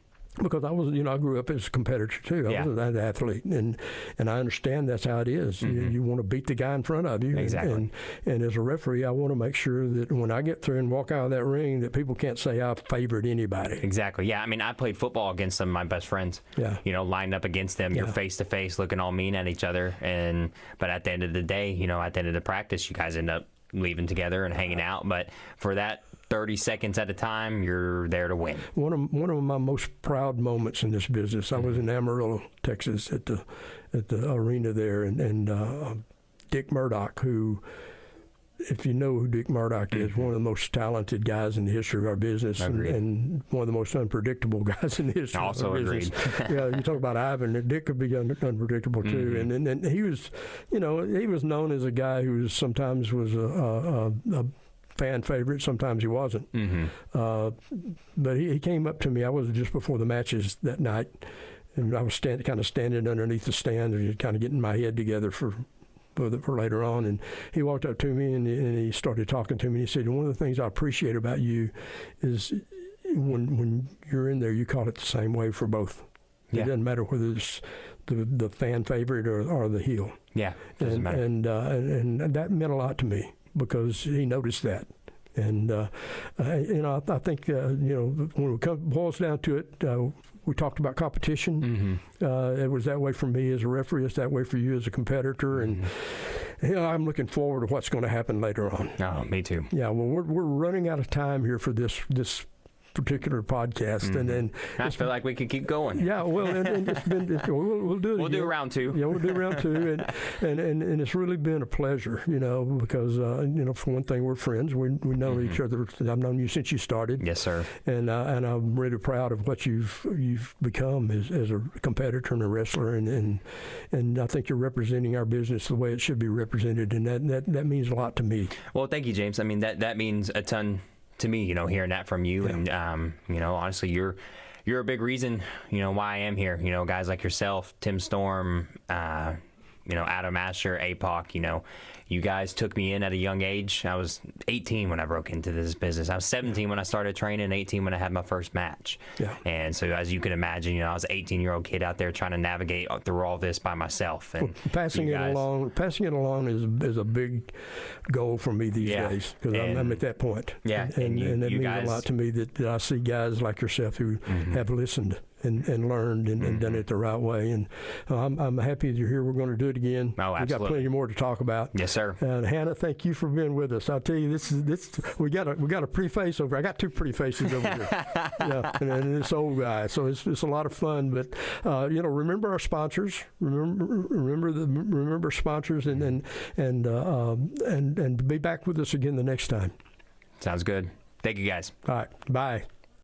Because I grew up as a competitor too. I was an athlete, and I understand that's how it is. You want to beat the guy in front of you. Exactly. And as a referee, I want to make sure that when I get through and walk out of that ring, that people can't say I've favored anybody. Exactly. Yeah. I mean, I played football against some of my best friends. Yeah. Lined up against them. You're face to face, looking all mean at each other. But at the end of the day, at the end of the practice, you guys end up leaving together and hanging out. But for that 30 seconds at a time, you're there to win. One of my most proud moments in this business, I was in Amarillo, Texas, at the arena there, and Dick Murdoch, who, if you know who Dick Murdoch is, one of the most talented guys in the history of our business, and one of the most unpredictable guys in the history of our business. Yeah, you talk about Ivan, Dick could be unpredictable too, and he was, he was known as a guy who sometimes was a fan favorite, sometimes he wasn't. But he came up to me. I was just before the matches that night, and I was kind of standing underneath the stand and kind of getting my head together for later on. And he walked up to me and he started talking to me. And he said, one of the things I appreciate about you is when you're in there, you call it the same way for both. It doesn't matter whether it's the fan favorite or the heel. Yeah, doesn't matter. And that meant a lot to me, because he noticed that. And, I think, when it boils down to it, we talked about competition. It was that way for me as a referee. It's that way for you as a competitor. And, I'm looking forward to what's going to happen later on. Oh, me too. Yeah, well, we're running out of time here for this particular podcast, and then I feel like we could keep going. Yeah, well, and it's been we'll do it. We'll do round two. Yeah, we'll do round two, and it's really been a pleasure, because for one thing, we're friends. We know each other. I've known you since you started. Yes, sir. And I'm really proud of what you've become as a competitor and a wrestler, and I think you're representing our business the way it should be represented, and that means a lot to me. Well, thank you, James. I mean, that means a ton to me, hearing that from you. And honestly, you're a big reason, why I am here. Guys like yourself, Tim Storm, Adam Asher, APOC, you guys took me in at a young age. I was 18 when I broke into this business. I was 17 when I started training, 18 when I had my first match. Yeah. And so, as you can imagine, I was an 18-year-old kid out there trying to navigate through all this by myself. And passing it along is a big goal for me these days, because I'm at that point. Yeah. And it means a lot to me that I see guys like yourself who have listened and learned and done it the right way. And I'm happy that you're here. We're going to do it again. Oh, absolutely. We've got plenty more to talk about. Yes, sir. And Hannah, thank you for being with us. I'll tell you, we got a pretty face over. I got two pretty faces over here. And this old guy. So it's a lot of fun. But remember our sponsors. Remember sponsors, and be back with us again the next time. Sounds good. Thank you, guys. All right. Bye.